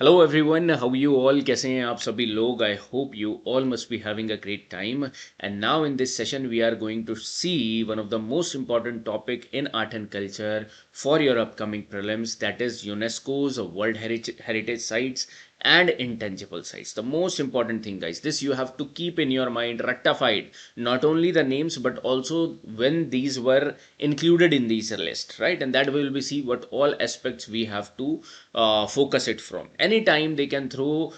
Hello everyone, how you all? कैसे हैं आप सभी लोग? I hope you all must be having a great time. And now in this session, we are going to see one of the most important topic in art and culture for your upcoming prelims. That is UNESCO's World Heritage Sites and intangible sites. The most important thing, guys, this you have to keep in your mind, rectified. Not only the names, but also when these were included in these list, right? And that we will be see what all aspects we have to focus it from. Anytime they can throw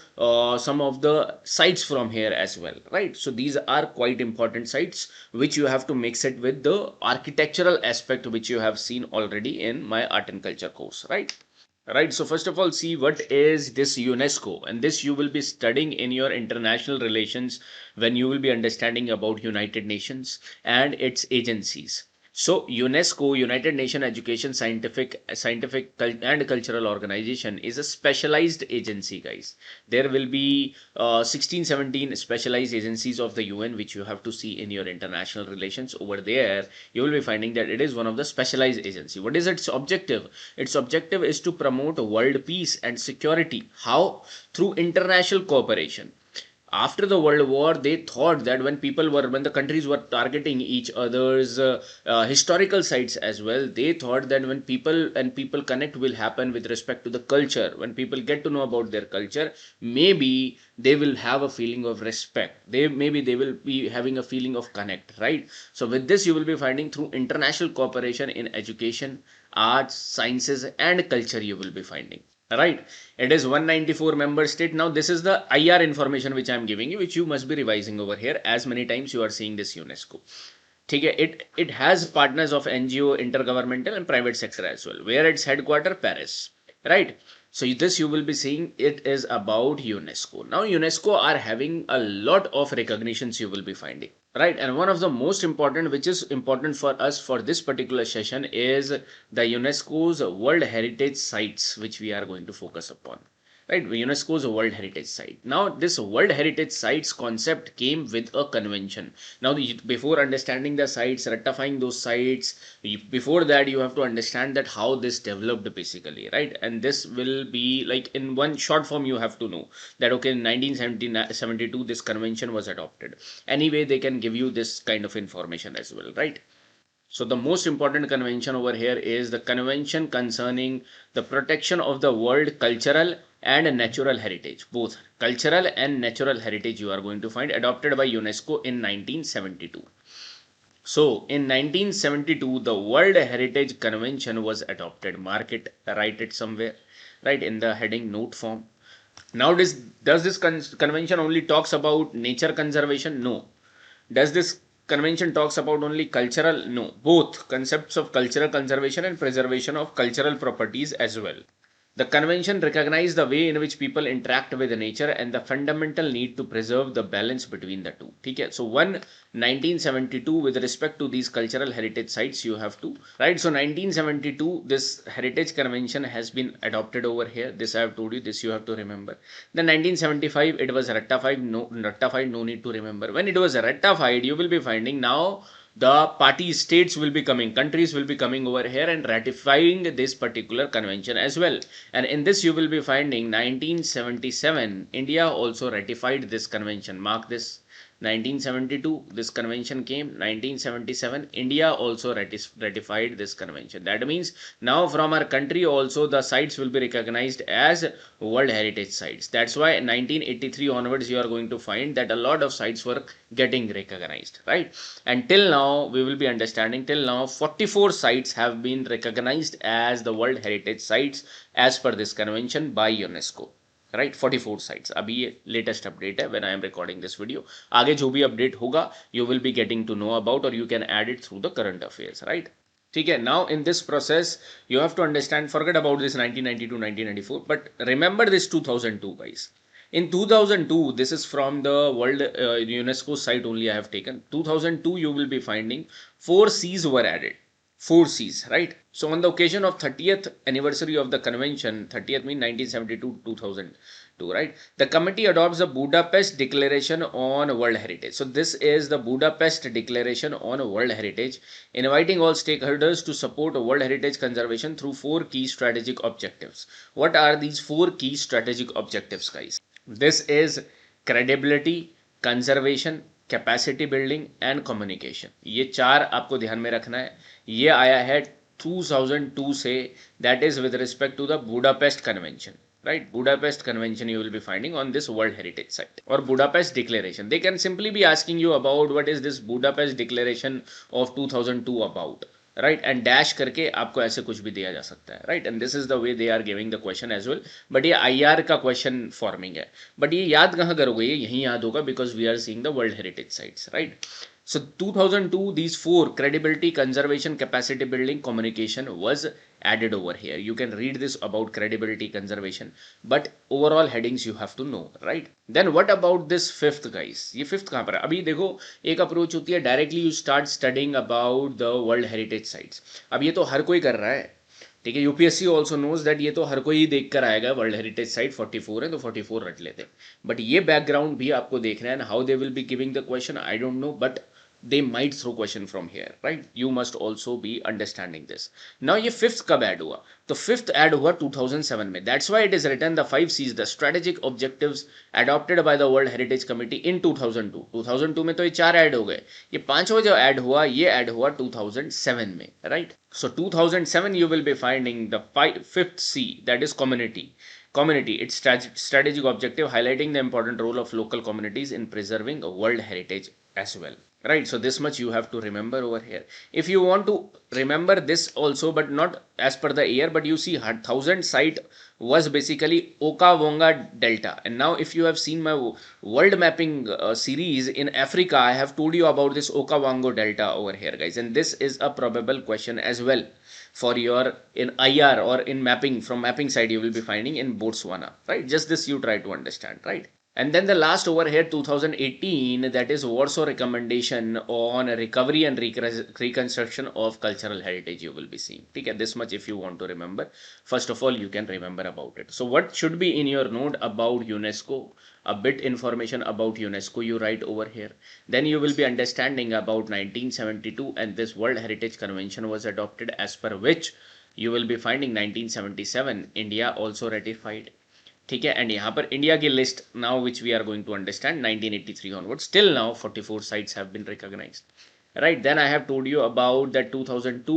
some of the sites from here as well, right? So these are quite important sites which you have to mix it with the architectural aspect which you have seen already in my art and culture course, right? Right, so first of all, see what is this UNESCO, and this you will be studying in your international relations when you will be understanding about United Nations and its agencies. So UNESCO, United Nations Education and Cultural Organization, is a specialized agency, guys. There will be 16, 17 specialized agencies of the UN which you have to see in your international relations. Over there, you will be finding that it is one of the specialized agency. What is its objective? Its objective is to promote world peace and security. How? Through international cooperation. After the World War, they thought that when the countries were targeting each other's historical sites as well, they thought that when people connect will happen with respect to the culture. When people get to know about their culture, maybe they will have a feeling of respect. They will be having a feeling of connect, right? So with this, you will be finding through international cooperation in education, arts, sciences, and culture, you will be finding. Right, it is 194 member state. Now this is the IR information which I am giving you, which you must be revising over here as many times you are seeing this UNESCO. ठीक है, it has partners of NGO, intergovernmental and private sector as well, where its headquarter Paris, right? So this you will be seeing, it is about UNESCO. Now UNESCO are having a lot of recognitions you will be finding, right? And one of the most important, which is important for us for this particular session, is the UNESCO's World Heritage Sites, which we are going to focus upon. Right, UNESCO's World Heritage Site. Now, this World Heritage Sites concept came with a convention. Now, before understanding the sites, rectifying those sites, before that, you have to understand that how this developed basically, right? And this will be like in one short form, you have to know that, okay, in 1972, this convention was adopted. Anyway, they can give you this kind of information as well, right? So the most important convention over here is the convention concerning the protection of the world cultural and natural heritage. Both cultural and natural heritage you are going to find, adopted by UNESCO in 1972. So in 1972, the World Heritage Convention was adopted. Mark it, write it somewhere, right, in the heading note form. Now does this convention only talks about nature conservation? No. Does this convention talks about only cultural? No. Both concepts of cultural conservation and preservation of cultural properties as well. The convention recognized the way in which people interact with nature and the fundamental need to preserve the balance between the two. Okay? So 1972, with respect to these cultural heritage sites, you have to, right? So 1972, this heritage convention has been adopted over here. This I have told you, this you have to remember. Then 1975, it was ratified. No need to remember. When it was ratified, you will be finding now the party states will be coming, countries will be coming over here and ratifying this particular convention as well. And in this you will be finding 1977, India also ratified this convention. Mark this. 1972, this convention came. 1977, India also ratified this convention. That means now from our country also the sites will be recognized as World Heritage Sites. That's why 1983 onwards you are going to find that a lot of sites were getting recognized, right? And till now we will be understanding, till now 44 sites have been recognized as the World Heritage Sites as per this convention by UNESCO. Right 44 sites. अभी ये latest update है when I am recording this video. आगे जो भी update होगा you will be getting to know about, और you can add it through the current affairs, right? ठीक है. Now in this process you have to understand, forget about this 1992 1994, but remember this 2002, guys. In 2002, this is from the World UNESCO site only I have taken. 2002, you will be finding 4 Cs were added. Four C's, right? So on the occasion of 30th anniversary of the convention, 30th mean 1972 2002, right? The committee adopts the Budapest Declaration on World Heritage. So this is the Budapest Declaration on World Heritage, inviting all stakeholders to support World Heritage conservation through four key strategic objectives. What are these four key strategic objectives, guys? This is credibility, conservation, capacity building and communication, ये चार आपको ध्यान में रखना है. ये आया है 2002 से, that is with respect to the Budapest convention, right? Budapest convention you will be finding on this world heritage site, or Budapest declaration. They can simply be asking you about what is this Budapest declaration of 2002 about, right, and dash करके आपको ऐसे कुछ भी दिया जा सकता है, right, and this is the way they are giving the question as well. But ये आईआर का क्वेश्चन फॉर्मिंग है, बट ये याद कहाँ करोगे, ये यहीं याद होगा because we are seeing the world heritage sites, right. So 2002, these four: credibility, conservation, capacity building, communication was added over here. You can read this about credibility, conservation, but overall headings you have to know, right? Then what about this fifth, guys? ये fifth कहाँ पर है? अभी देखो, एक approach होती है directly you start studying about the world heritage sites. अब ये तो हर कोई कर रहा है, ठीक है. यूपीएससी ऑल्सो नोज दैट ये तो हर कोई देख कर आएगा वर्ल्ड हेरिटेज साइट 44 है तो 44 रट लेते हैं. बट ये बैकग्राउंड भी आपको देखना है, how they will be giving the question I don't know, but they might throw question from here, right? You must also be understanding this. Now ये fifth कब add हुआ? तो fifth add हुआ 2007 में. That's why it is written the 5 C's, the strategic objectives adopted by the World Heritage Committee in 2002. 2002 में तो ये चार add हो गए, ये पांचवा जो add हुआ ये add हुआ 2007 में, right? So 2007 you will be finding the fifth C, that is community. Community, its strategic objective highlighting the important role of local communities in preserving world heritage as well. Right, so this much you have to remember over here. If you want to remember this also, but not as per the year, but you see 1000 site was basically Okavango Delta. And now if you have seen my world mapping series in Africa, I have told you about this Okavango Delta over here, guys. And this is a probable question as well for your in IR or in mapping, from mapping side you will be finding in Botswana, right? Just this you try to understand, right? And then the last over here 2018, that is Warsaw recommendation on recovery and reconstruction of cultural heritage you will be seeing. Okay, this much if you want to remember. First of all, you can remember about it. So what should be in your note about UNESCO? A bit information about UNESCO you write over here. Then you will be understanding about 1972, and this World Heritage Convention was adopted, as per which you will be finding 1977 India also ratified. ठीक है, and यहाँ पर India की list now which we are going to understand 1983 onwards, till now 44 sites have been recognized, right? Then I have told you about that 2002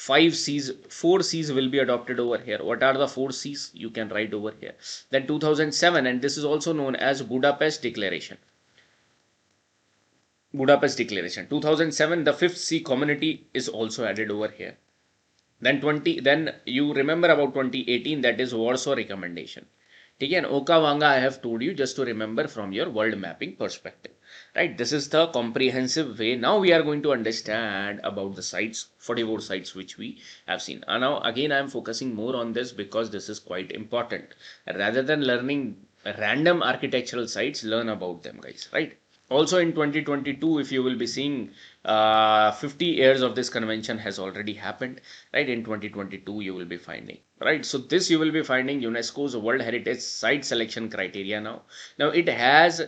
5 C's, 4 C's will be adopted over here. What are the 4 C's? You can write over here. Then 2007, and this is also known as Budapest Declaration. Budapest Declaration 2007, the 5th C, community, is also added over here. Then you remember about 2018, that is Warsaw recommendation. ठीक है, and Okavango I have told you just to remember from your world mapping perspective, right? This is the comprehensive way. Now we are going to understand about the sites, 44 sites which we have seen. And now again I am focusing more on this because this is quite important. Rather than learning random architectural sites, learn about them, guys, right? Also in 2022, if you will be seeing 50 years of this convention has already happened, right? In 2022 you will be finding, right? So this you will be finding UNESCO's World Heritage Site Selection Criteria. Now it has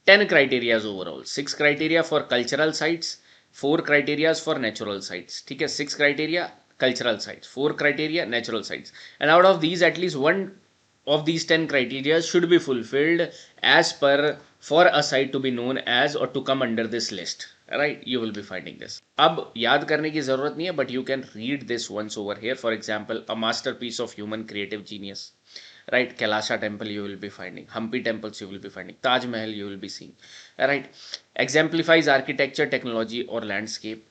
10 criteria overall, 6 criteria for cultural sites, 4 criteria for natural sites. ठीक है, 6 criteria cultural sites, 4 criteria natural sites, and out of these at least one of these 10 criteria should be fulfilled as per for a site to be known as or to come under this list, right? You will be finding this. अब याद करने की जरूरत नहीं है, but you can read this once over here. For example, a masterpiece of human creative genius, right? Kailasha temple you will be finding, Hampi temples you will be finding, Taj Mahal you will be seeing, right? Exemplifies architecture, technology or landscape,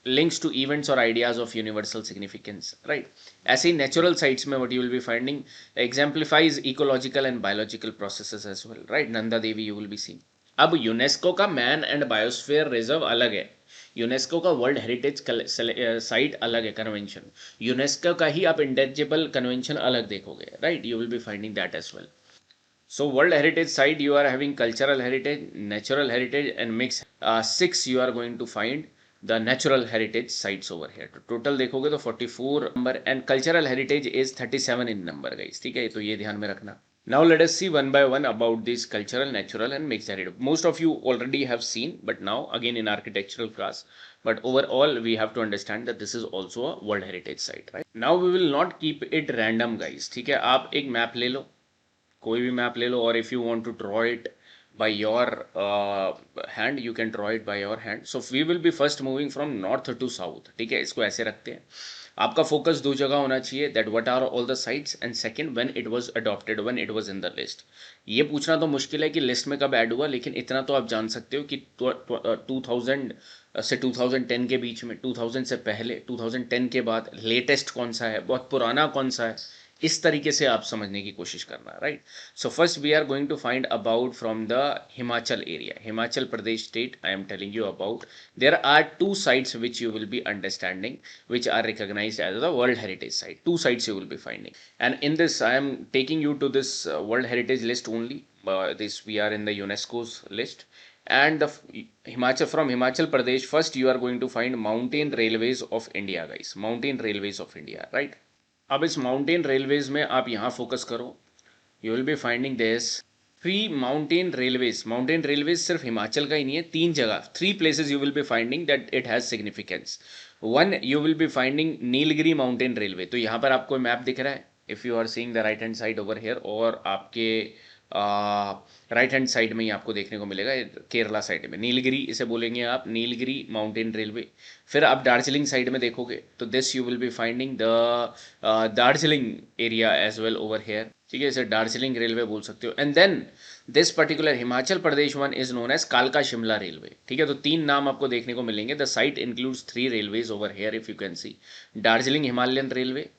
links to events or ideas of universal significance, right? ऐसे ही natural sites में what you will be finding, exemplifies ecological and biological processes as well, right? Nanda Devi you will be seeing. अब UNESCO का man and biosphere reserve अलग है, UNESCO का world heritage site अलग है convention, UNESCO का ही आप इंटेंजिबल कन्वेंशन अलग देखोगे, right? You will be finding that as well. So world heritage site you are having cultural heritage, natural heritage and mix. 6 you are going to find the natural heritage sites over here. तो total देखोगे तो 44 number and cultural heritage is 37 in number guys, ठीक है, तो ये ध्यान में रखना। Now let us see one by one about this cultural, natural and mixed heritage. Most of you already have seen, but now again in architectural class. But overall, we have to understand that this is also a World Heritage Site, right? Now we will not keep it random, guys. ठीक है, आप एक map ले लो, कोई भी map ले लो, और if you want to draw it by your hand, you can draw it by your hand. So we will be first moving from north to south. ठीक है, इसको ऐसे रखते हैं। आपका फोकस दो जगह होना चाहिए, that what are all the sites, and second when it was adopted, when it was in the list. ये पूछना तो मुश्किल है कि लिस्ट में कब ऐड हुआ, लेकिन इतना तो आप जान सकते हो कि 2000 से 2010 के बीच में, 2000 से पहले, 2010 के बाद लेटेस्ट कौन सा है, बहुत पुराना कौन सा है, इस तरीके से आप समझने की कोशिश करना, right. So first we are going to find about from the Himachal area, Himachal Pradesh state I am telling you about. There are two sites which you will be understanding, which are recognized as the World Heritage Site. Two sites you will be finding. And in this, I am taking you to this World Heritage list only. This we are in the UNESCO's list. And from Himachal Pradesh, first you are going to find Mountain Railways of India, guys. Mountain Railways of India, right? अब इस mountain railways में आप यहाँ focus करो, you will be finding this three mountain railways. Mountain railways सिर्फ हिमाचल का ही नहीं है, तीन जगह, three places you will be finding that it has significance. One, you will be finding Nilgiri mountain railway. तो यहाँ पर आपको मैप दिख रहा है, if you are seeing the right hand side over here, और आपके राइट हैंड साइड में ही आपको देखने को मिलेगा, केरला साइड में नीलगिरी इसे बोलेंगे आप, नीलगिरी माउंटेन रेलवे। फिर आप दार्जिलिंग साइड में देखोगे तो this you will be finding the Darjeeling area as well over here, ठीक है, इसे दार्जिलिंग रेलवे बोल सकते हो। And then this particular Himachal Pradesh one is known as कालका शिमला रेलवे, ठीक है। तो तीन नाम आपको देखने को मिलेंगे। The site includes three railways over here, if you can see, Darjeeling Himalayan railway,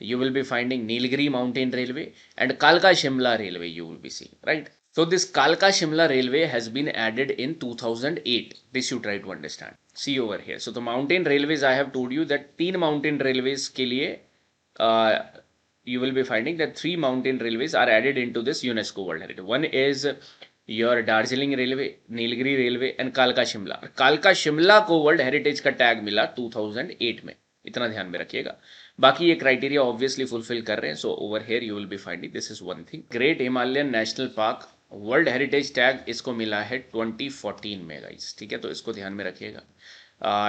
you will be finding Nilgiri Mountain Railway, and Kalka Shimla Railway you will be seeing, right? So this Kalka Shimla Railway has been added in 2008. This you try to understand. See over here. So the mountain railways, I have told you that तीन mountain railways के लिए you will be finding that three mountain railways are added into this UNESCO World Heritage. One is your Darjeeling Railway, Nilgiri Railway and Kalka Shimla. Kalka Shimla को World Heritage का tag मिला 2008 में, इतना ध्यान में रखिएगा। बाकी ये क्राइटेरिया ऑब्वियसली फुलफिल कर रहे हैं। So over here you will be finding this is one thing. Great Himalayan national park world heritage tag इसको मिला है 2014 में गाइस, ठीक है, तो इसको ध्यान में रखिएगा।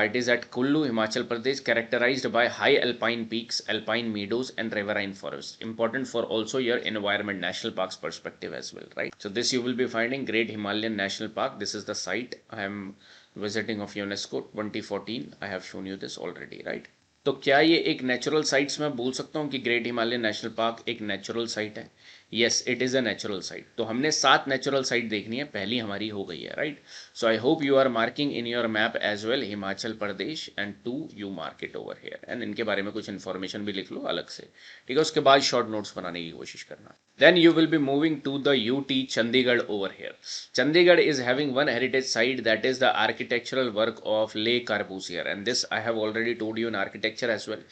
It is at Kullu Himachal Pradesh, characterized by high alpine peaks, alpine meadows and riverine forest, important for also your environment national parks perspective as well, right. So this you will be finding great Himalayan national park, this is the site I am visiting of UNESCO 2014, I have shown you this already, right. तो क्या ये एक natural sites में बोल सकता हूँ कि great Himalayan national park एक नेचुरल साइट है? Yes, it is a natural site. तो हमने 7 नेचुरल साइट देखनी है, पहली हमारी हो गई है, right. So I hope you are marking in your map as well Himachal Pradesh, and 2 you mark it over here, and इनके बारे में कुछ इन्फॉर्मेशन भी लिख लो अलग से, ठीक है। उसके बाद शॉर्ट नोट्स बनाने की कोशिश करना। Then you will be moving to the UT Chandigarh over here. Chandigarh is having one heritage site, that is the architectural work of ले कार्बूसियर, and this I have already told you in architecture as well.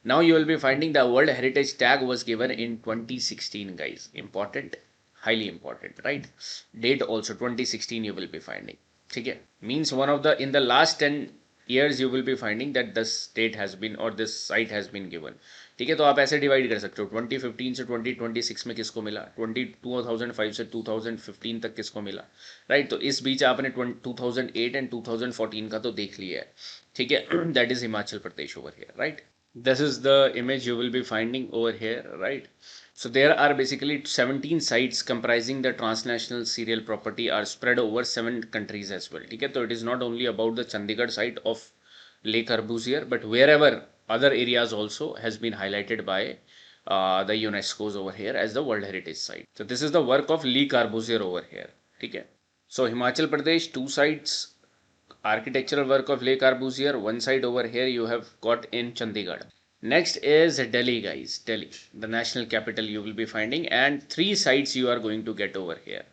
Now you will be finding the World Heritage tag was given in 2016, guys. Important, highly important, right? Date also 2016 you will be finding. ठीक है, means one of the in the last 10 years you will be finding that this state has been or this site has been given. ठीक है, तो आप ऐसे divide कर सकते हो, 2015 से 2026 में किसको मिला, 2005 से 2015 तक किसको मिला, राइट। तो इस बीच आपने 2008 एंड 2014 का तो देख लिया है, ठीक है, that is Himachal Pradesh over here, right. This is the image you will be finding over here, right? So there are basically 17 sites comprising the transnational serial property are spread over 7 countries as well, ठीक है। तो it is not only about the Chandigarh site of Le Corbusier, but wherever other areas also has been highlighted by the UNESCO's over here as the World Heritage Site. So this is the work of Le Corbusier over here, ठीक है। So Himachal Pradesh, 2 sites, architectural work of Le Corbusier, one side over here you have got in Chandigarh. Next is Delhi, guys. Delhi, the national capital you will be finding, and 3 sites you are going to get over here.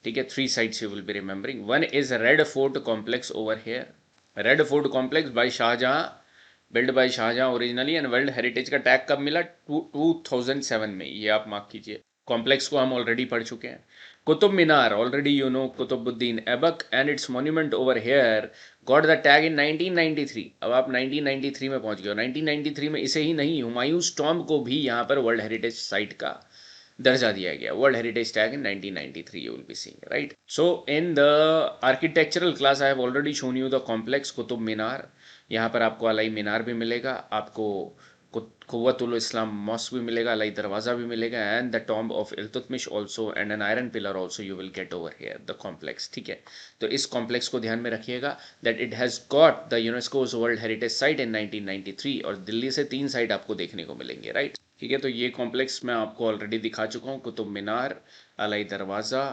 ठीक है, 3 sites you will be remembering. One is Red Fort complex over here. Red Fort complex by Shahjahan, built by Shahjahan originally, and World Heritage का tag कब मिला, 2007 में, ये आप mark कीजिए। Complex को हम ऑलरेडी पढ़ चुके हैं। Qutub Minar, already you know Qutubuddin Aibak and its monument over here got the tag in 1993। अब आप 1993 में पहुंच गए हो। 1993 में इसे ही नहीं, हुमायूंस टॉम्ब को भी यहाँ पर वर्ल्ड हेरिटेज साइट का दर्जा दिया गया, world heritage tag in 1993 you will be seeing, right? So in the architectural class I have already shown you the complex Qutub Minar. यहाँ पर आपको अलाई मीनार भी मिलेगा, आपको कुव्वतुल इस्लाम मॉस्क भी मिलेगा, अलाई दरवाज़ा भी मिलेगा, and the tomb of Iltutmish also and an iron pillar also you will get over here the complex. ठीक है, तो इस कॉम्प्लेक्स को ध्यान में रखिएगा that it has got the UNESCO's world heritage site in 1993, और दिल्ली से 3 साइट आपको देखने को मिलेंगे, राइट? ठीक है, तो ये कॉम्प्लेक्स मैं आपको ऑलरेडी दिखा चुका हूँ, कुतुब मीनार, अलाई दरवाज़ा,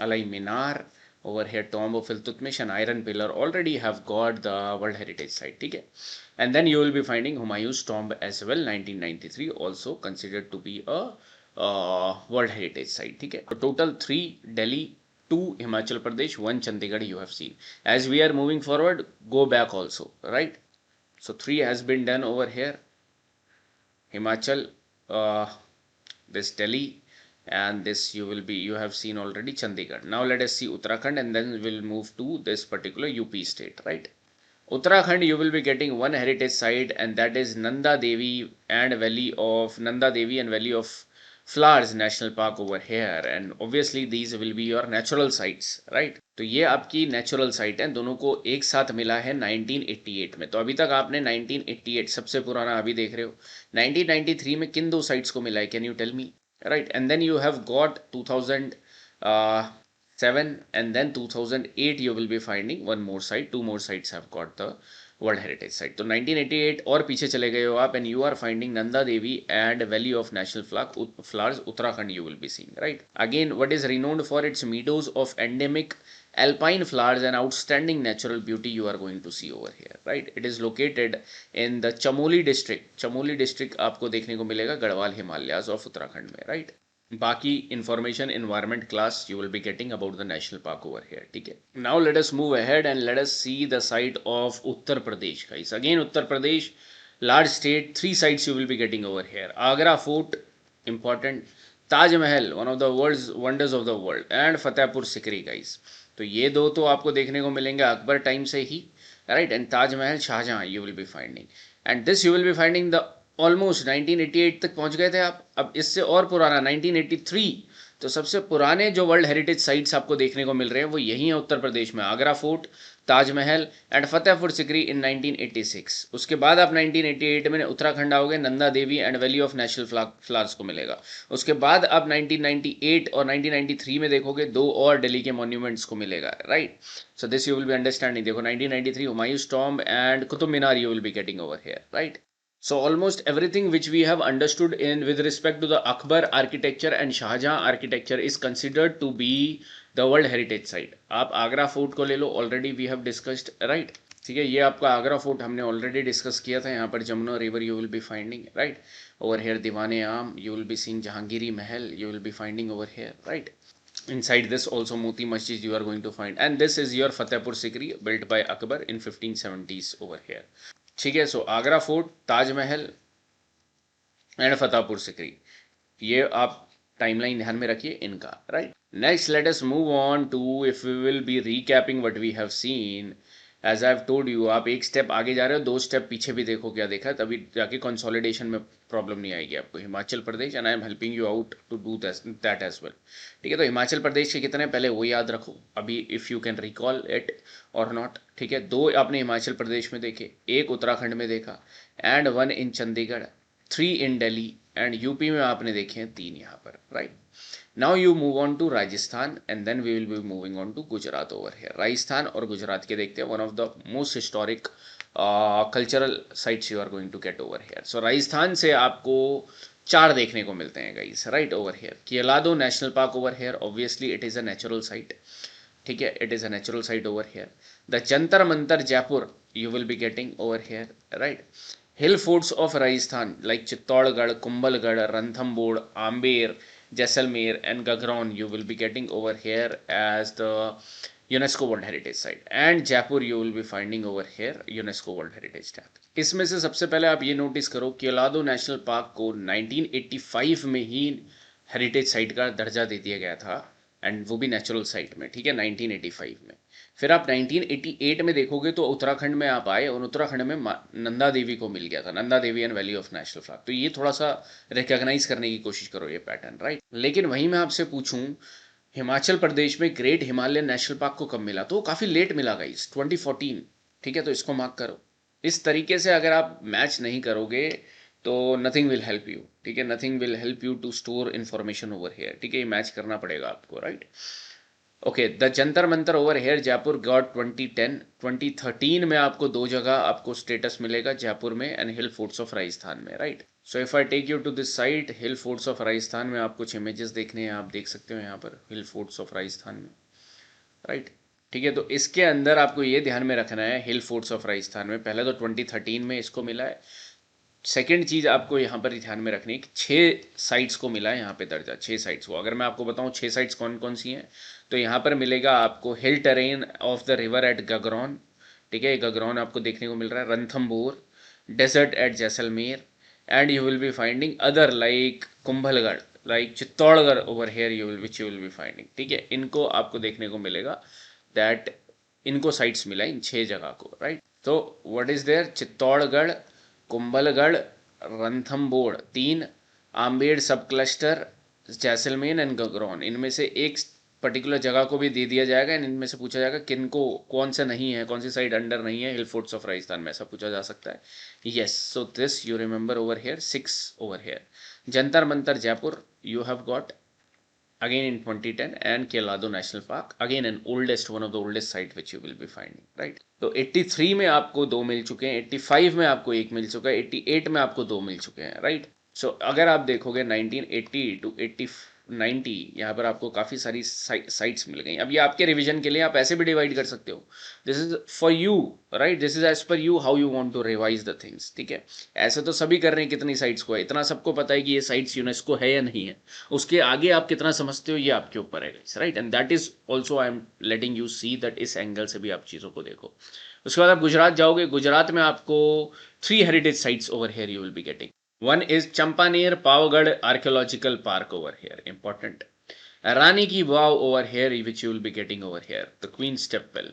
अलाई मीनार, over here tomb of Iltutmish and iron pillar already have got the world heritage site. ठीक है, and then you will be finding Humayun's tomb as well, 1993 also considered to be a world heritage site. ठीक है, so total 3 Delhi, 2 Himachal Pradesh, 1 Chandigarh you have seen. As we are moving forward, go back also, right? So 3 has been done over here, Himachal, this Delhi, and this you have seen already Chandigarh. Now let us see Uttarakhand, and then we'll move to this particular UP state, right? Uttarakhand, you will be getting one heritage site, and that is Nanda Devi and Valley of Flowers National Park over here, and obviously these will be your natural sites, right? तो ये आपकी natural site है, दोनों को एक साथ मिला है 1988 में। तो अभी तक आपने 1988 सबसे पुराना अभी देख रहे हो, 1993 में किन 2 साइट्स को मिला है, can you tell me? Right, and then you have got 2007, and then 2008 you will be finding one more site, 2 more sites have got the World Heritage Site. तो 1988 और पीछे चले गए हो आप, and you are finding Nanda Devi and Valley of National Flowers, Uttarakhand you will be seeing, right? Again, what is renowned for its meadows of endemic alpine flowers and outstanding natural beauty you are going to see over here, right? It is located in the Chamoli district. Chamoli district आपको देखने को मिलेगा Garhwal Himalayas of Uttarakhand में, right? बाकी information environment class you will be getting about the national park over here. ठीक है, now let us move ahead and let us see the site of Uttar Pradesh, guys. Again Uttar Pradesh, large state, 3 sites you will be getting over here. Agra Fort, important, Taj Mahal, one of the world's wonders of the world, and Fatehpur Sikri, guys. तो ये 2 तो आपको देखने को मिलेंगे Akbar time से ही, right? And Taj Mahal Shah Jahan you will be finding, and this you will be finding the almost 1988 तक पहुंच गए थे आप। अब इससे और पुराना 1983, तो सबसे पुराने जो वर्ल्ड हेरिटेज साइट्स आपको देखने को मिल रहे हैं वो यही है उत्तर प्रदेश में, Agra fort, Taj Mahal and Fatehpur Sikri in 1986। उसके बाद आप 1988 में उत्तराखंड आओगे, Nanda Devi and valley of national flowers को मिलेगा। उसके बाद आप 1998 और 1993 में देखोगे 2 और दिल्ली के मॉन्यूमेंट्स को मिलेगा, right? So this you will be understanding. देखो 1993 Humayun's tomb and Qutub Minar you will be getting over here, right? So almost everything which we have understood in with respect to the Akbar architecture and Shahjahan architecture is considered to be the World Heritage Site. आप Agra fort को ले लो, already we have discussed, right? ठीक है, ये आपका Agra fort हमने already discuss किया था। यहाँ पर Jamuna river you will be finding, right? Over here Diwane Aam you will be seeing, Jahangiri Mahal you will be finding over here, right? Inside this also Moti Masjid you are going to find, and this is your Fatehpur Sikri built by Akbar in 1570s over here. ठीक है, so Agra fort, Taj Mahal and Fatehpur Sikri, ये आप timeline ध्यान में रखिए इनका, right? Next let us move on to, if we will be recapping what we have seen, as I have told you, आप एक स्टेप आगे जा रहे हो, 2 स्टेप पीछे भी देखो क्या देखा, तभी जाके कंसोलिडेशन में प्रॉब्लम नहीं आएगी आपको। Himachal Pradesh, and I am helping you out to do that as well. ठीक है, तो हिमाचल प्रदेश के कितने पहले वो याद रखो अभी, if you can recall it और नॉट। ठीक है, 2 आपने हिमाचल प्रदेश में देखे, 1 उत्तराखंड में देखा, and 1 in Chandigarh, 3 in Delhi, and UP में आपने देखे हैं 3 यहाँ पर, right? Now you move on to Rajasthan, and then we will be moving on to Gujarat over here. Rajasthan और गुजरात के देखते हैं, one of the most historic cultural sites you are going to get over here. So Rajasthan से आपको 4 देखने को मिलते हैं guys, right? Over here Keoladeo national park over here, obviously it is a natural site. ठीक है, it is a natural site over here. The Jantar Mantar Jaipur you will be getting over here, right? Hill forts of Rajasthan like Chittorgarh, Kumbhalgarh, Ranthambore, Amber, Jaisalmer and Gagron you will be getting over here as the UNESCO World Heritage Site, and Jaipur you will be finding over here UNESCO World Heritage Tag। इसमें से सबसे पहले आप ये notice करो, केलादो national park को 1985 में ही heritage site का दर्जा दे दिया गया था, एंड वो भी नेचुरल साइट में, ठीक है, 1985 में। फिर आप 1988 में देखोगे तो उत्तराखंड में आप आए, और उत्तराखंड में नंदा देवी को मिल गया था, Nanda Devi and valley of national flag. तो ये थोड़ा सा रिकॉग्नाइज करने की कोशिश करो ये पैटर्न, राइट। लेकिन वहीं मैं आपसे पूछूं, हिमाचल प्रदेश में ग्रेट हिमालयन नेशनल पार्क को कब मिला, तो काफ़ी लेट मिला गाइस, 2014, ठीक है। तो इसको मार्क करो। इस तरीके से अगर आप मैच नहीं करोगे तो नथिंग विल हेल्प यू, ठीक है, nothing will help you to store information over here, ठीक है, ये मैच करना पड़ेगा आपको, right. Okay, the Jantar Mantar over here Jaipur got 2010, 2013 में आपको दो जगह आपको स्टेटस मिलेगा, जयपुर में and hill forts of Rajasthan में, right. So if I take you to this site, hill forts of Rajasthan में आप कुछ इमेजेस देखने हैं, आप देख सकते हो यहाँ पर हिल फोर्ट्स ऑफ राजस्थान में, राइट, ठीक है। तो इसके अंदर आपको ये ध्यान में रखना है, हिल फोर्ट्स ऑफ राजस्थान में पहले तो 2013 में इसको मिला है। सेकेंड चीज़ आपको यहाँ पर ध्यान में रखनी है कि 6 साइट्स को मिला है यहाँ पे दर्जा, 6 साइट्स को। अगर मैं आपको बताऊँ 6 साइट्स कौन कौन सी हैं, तो यहाँ पर मिलेगा आपको hill terrain of the river at Gagron, ठीक है, गगरौन आपको देखने को मिल रहा है, Ranthambore, desert at Jaisalmer, and you will be finding other like Kumbhalgarh, like Chittorgarh over here you will which you will be finding, ठीक है। इनको आपको देखने को मिलेगा दैट इनको साइट्स मिला इन 6 जगह को, राइट। तो what is there, Chittorgarh, Kumbhalgarh, Ranthambore 3, Amber sub cluster, Jaisalmer and गगरौन, इनमें से एक पर्टिकुलर जगह को भी दे दिया जाएगा, एंड इनमें से पूछा जाएगा किनको, कौन सा नहीं है, कौन सी साइड अंडर नहीं है हिल फोर्ट्स ऑफ राजस्थान में, ऐसा पूछा जा सकता है। Yes, so this you remember over here, 6 over here. Jantar Mantar Jaipur you have got again in 2010, and Keladu National Park, again an oldest, one of the oldest site which you will be finding, right। तो 83 में आपको 2 मिल चुके हैं, 85 में आपको 1 मिल चुका है, 88 में आपको 2 मिल चुके हैं, राइट। सो अगर आप देखोगे 1980 टू 90, यहाँ पर आपको काफ़ी सारी साइट्स मिल गई। अब ये आपके रिवीजन के लिए आप ऐसे भी डिवाइड कर सकते हो, this is for you, right, this is as per you how you want to revise the things, ठीक है। ऐसे तो सभी कर रहे हैं, कितनी साइट्स को है इतना सबको पता है कि ये साइट्स यूनेस्को है या नहीं है, उसके आगे आप कितना समझते हो ये आपके ऊपर है, right. And that is also I am letting you see that इस एंगल से भी आप चीज़ों को देखो। उसके बाद आप गुजरात जाओगे, गुजरात में आपको 3 heritage sites over here you will be getting. One is Champaner Pavagad Archaeological Park over here, important. Rani Ki Vav over here, which you will be getting over here, the Queen's Step Well.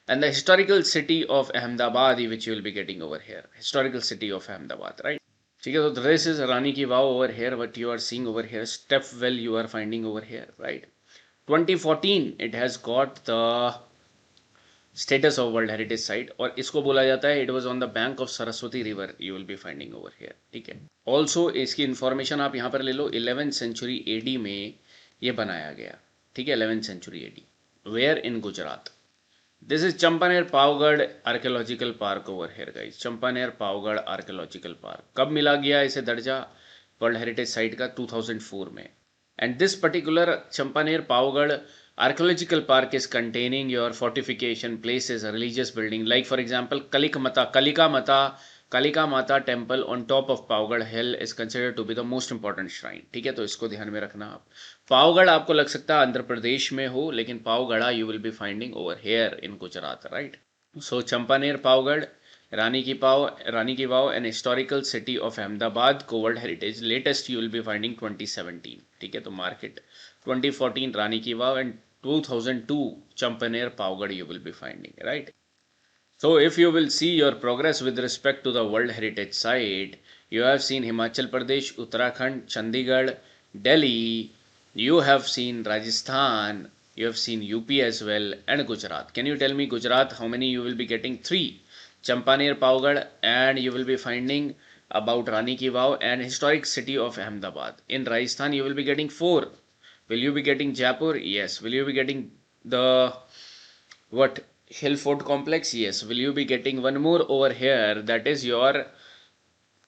And the historical city of Ahmedabad, which you will be getting over here, historical city of Ahmedabad, right? ठीक है, तो this is Rani Ki Vav over here, what you are seeing over here, Step Well you are finding over here, right? 2014 it has got the status of world heritage site, और इसको बोला जाता है it was on the bank of Saraswati river you will be finding over here, ठीक है। Also इसकी information आप यहाँ पर ले लो, 11th सेंचुरी एडी में ये बनाया गया, ठीक है, 11th century AD, where in Gujarat. This is Champaner Pavagadh archaeological park over here guys, Champaner Pavagadh archaeological park कब मिला गया इसे दर्जा वर्ल्ड हेरिटेज साइट का, 2004 में। And this particular Champaner Pavagadh archaeological park is containing your fortification places, religious building, like for example Kalika Mata temple on top of Pavagad hill is considered to be the most important shrine, ठीक है। तो इसको ध्यान में रखना आप। पावगढ़ आपको लग सकता है आंध्र प्रदेश में हो, लेकिन पावगढ़ा you will be finding over here in Gujarat, right। So Champaner Pavagadh, Rani ki Vav an historical city of Ahmedabad को world heritage, latest you will be finding 2017, ठीक है। तो market 2014 Rani ki Vav, and 2002 Champaner Pavagad you will be finding, right? So if you will see your progress with respect to the World Heritage Site, you have seen Himachal Pradesh, Uttarakhand, Chandigarh, Delhi, you have seen Rajasthan, you have seen UP as well, and Gujarat. Can you tell me Gujarat, how many you will be getting? 3. Champaner Pavagad, and you will be finding about Rani Ki Vav and historic city of Ahmedabad. In Rajasthan you will be getting 4. Will you be getting Jaipur? Yes. Will you be getting the what, Hill Fort complex? Yes. Will you be getting one more over here, that is your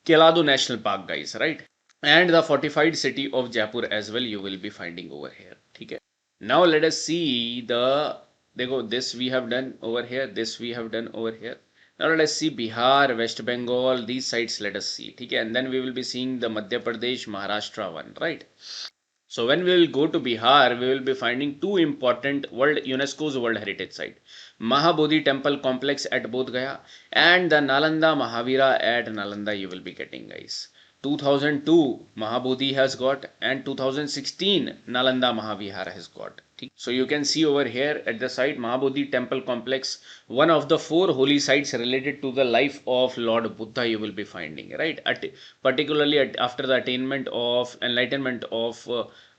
Keladu National Park, guys, right? And the fortified city of Jaipur as well you will be finding over here, okay? Now let us see the, this we have done over here, this we have done over here. Now let us see Bihar, West Bengal, these sites let us see, okay? And then we will be seeing the Madhya Pradesh, Maharashtra one, right? So when we will go to Bihar, we will be finding 2 important UNESCO's World Heritage Site. Mahabodhi Temple Complex at Bodh Gaya, and the Nalanda Mahavira at Nalanda you will be getting, guys. 2002 Mahabodhi has got, and 2016 Nalanda Mahavihar has got. So you can see over here at the site Mahabodhi temple complex, one of the 4 holy sites related to the life of Lord Buddha you will be finding, right? Particularly after the attainment of enlightenment of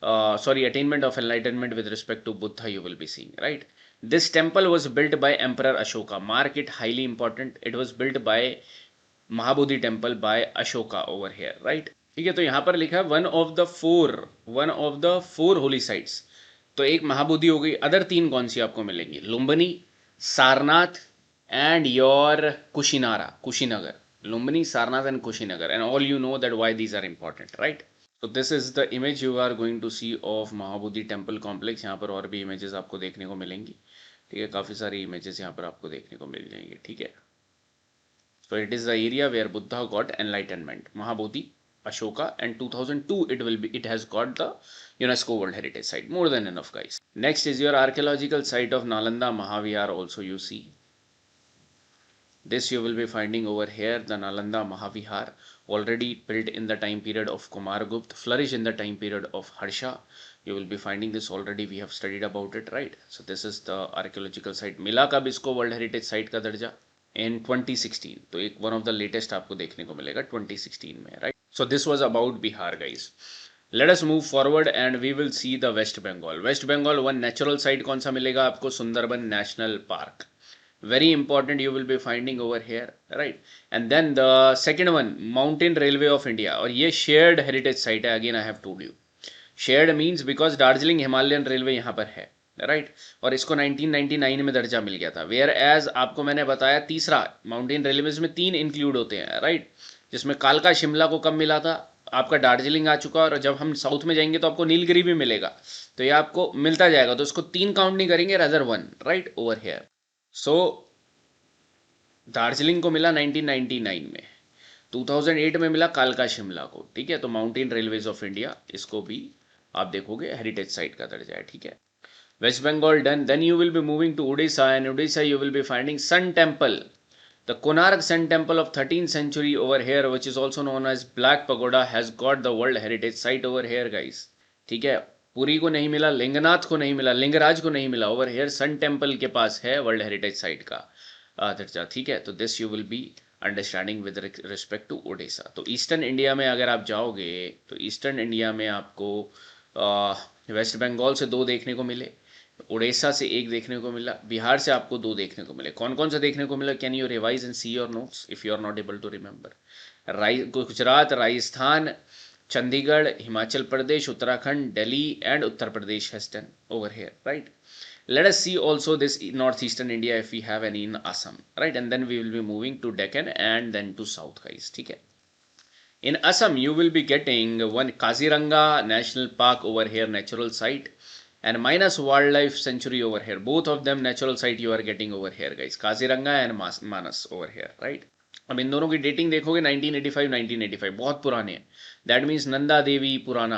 attainment of enlightenment with respect to Buddha you will be seeing, right? This temple was built by Emperor Ashoka. Mark it, highly important. It was built by Mahabodhi temple by Ashoka over here, right. ठीक है, तो यहां पर लिखा है one of the four holy sites. तो एक महाबोधि हो गई, अदर 3 कौन सी आपको मिलेंगी? Lumbini, Sarnath and your Kushinagar. Lumbini, Sarnath and Kushinagar, and all you know that why these are important, right. तो this is the image you are going to see of Mahabodhi temple complex. यहाँ पर और भी इमेजेस आपको देखने को मिलेंगी, ठीक है, काफ़ी सारी इमेजेस यहाँ पर आपको देखने को मिल जाएंगे, ठीक है। So it is the area where Buddha got enlightenment, Mahabodhi, Ashoka, and 2002 it has got the UNESCO World Heritage Site. More than enough, guys. Next is your archaeological site of Nalanda Mahavihar. Also you see this, you will be finding over here the Nalanda Mahavihar, already built in the time period of Kumaragupta, flourished in the time period of Harsha. You will be finding this already, we have studied about it, right? So this is the archaeological site. मिला कब इसको world heritage site का दर्जा? इन 2016। तो एक one of the latest आपको देखने को मिलेगा 2016 में, right. So this was about Bihar, guys. Let us move forward and we will see the West Bengal. West Bengal one natural site कौन सा मिलेगा आपको? Sundarban national park, very important, you will be finding over here, right. And then the second one, mountain railway of India, और ये shared heritage site है। Again I have told you, shared means because Darjeeling Himalayan railway यहाँ पर है, right, और इसको 1999 में दर्जा मिल गया था। वेयर एज आपको मैंने बताया तीसरा, माउंटेन रेलवेज में 3 इंक्लूड होते हैं, राइट, जिसमें कालका शिमला को कब मिला था? आपका दार्जिलिंग आ चुका, और जब हम साउथ में जाएंगे तो आपको नीलगिरी भी मिलेगा, तो ये आपको मिलता जाएगा, तो इसको 3 काउंट नहीं करेंगे, रदर 1, राइट, ओवर हेयर। सो दार्जिलिंग को मिला 1999 में, 2008 में मिला कालका शिमला को, ठीक है। तो माउंटेन रेलवेज ऑफ इंडिया, इसको भी आप देखोगे हेरिटेज साइट का दर्जा है, ठीक है। West Bengal done. Then you will be moving to Odisha, and Odisha you will be finding Sun Temple, the Konark Sun Temple of 13th century over here, which is also known as Black Pagoda, has got the World Heritage Site over here, guys. ठीक है, पुरी को नहीं मिला, लिंगनाथ को नहीं मिला, लिंगराज को नहीं मिला, ओवर हेयर सन टेम्पल के पास है वर्ल्ड हेरिटेज साइट का दर्जा, ठीक है। तो this you will be understanding with respect to Odisha. तो ईस्टर्न इंडिया में अगर आप जाओगे तो ईस्टर्न इंडिया में आपको वेस्ट बंगाल से 2 देखने को मिले, उड़ीसा से 1 देखने को मिला, बिहार से आपको 2 देखने को मिले। कौन कौन सा देखने को मिला? Can you revise and see your notes if you are not able to remember? Gujarat, Rajasthan, Chandigarh, Himachal Pradesh, Uttarakhand, Delhi and Uttar Pradesh has done over here, right. Let us see also this northeastern India if we have any in Assam, right, and then we will be moving to Deccan and then to south, guys, ठीक है। In Assam you will be getting one Kaziranga National Park over here, natural site, and Manas Wildlife Sanctuary over here. Both of them natural site you are getting over here, guys. Kaziranga and Manas over here, right? अब इन दोनों की dating देखोगे 1985 बहुत पुराने हैं। That means Nanda Devi पुराना,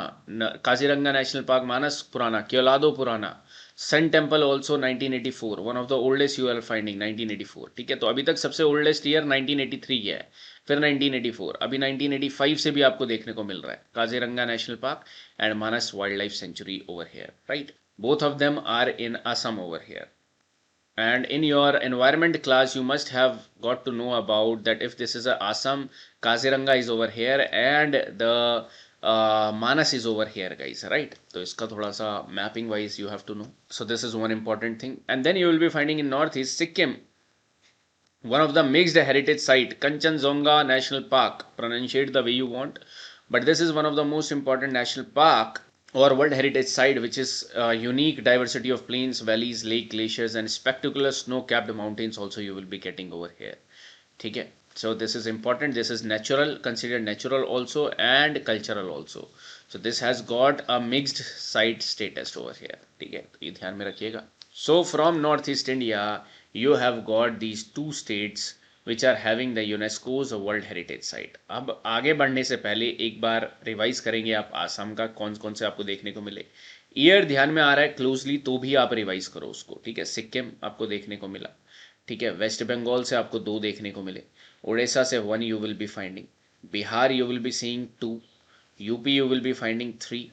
Kaziranga national park मानस पुराना, केवलादो पुराना, sun temple also 1984, one of the oldest you are finding 1984, ठीक है। तो अभी तक सबसे ओल्डेस्ट ईयर 1983 है, फिर 1984, अभी 1985 से भी आपको देखने को मिल रहा है Kaziranga national park and Manas wildlife sanctuary over here, right. Both of them are in Assam over here. And in your environment class you must have got to know about that if this is a Assam, Kaziranga is over here and the Manas is over here, guys, right? So iska thoda sa mapping wise you have to know. So this is one important thing. And then you will be finding in northeast Sikkim one of the mixed heritage site, Kanchenjunga National Park, pronunciate the way you want, but this is one of the most important national park or World Heritage Site, which is unique diversity of plains, valleys, lake, glaciers and spectacular snow-capped mountains also you will be getting over here, ठीक है। So this is important, this is natural, considered natural also and cultural also. So this has got a mixed site status over here, ठीक है, तो ये ध्यान में रखिएगा। So from Northeast India you have got these 2 states which are having the UNESCO's World Heritage Site. अब आगे बढ़ने से पहले एक बार रिवाइज करेंगे आप आसाम का कौन कौन से आपको देखने को मिले। ईयर ध्यान में आ रहा है क्लोजली तो भी आप रिवाइज करो उसको, ठीक है। सिक्किम आपको देखने को मिला, ठीक है। वेस्ट बंगाल से आपको 2 देखने को मिले, उड़ीसा से 1 you will be finding, Bihar you will be seeing 2, UP you will be finding 3,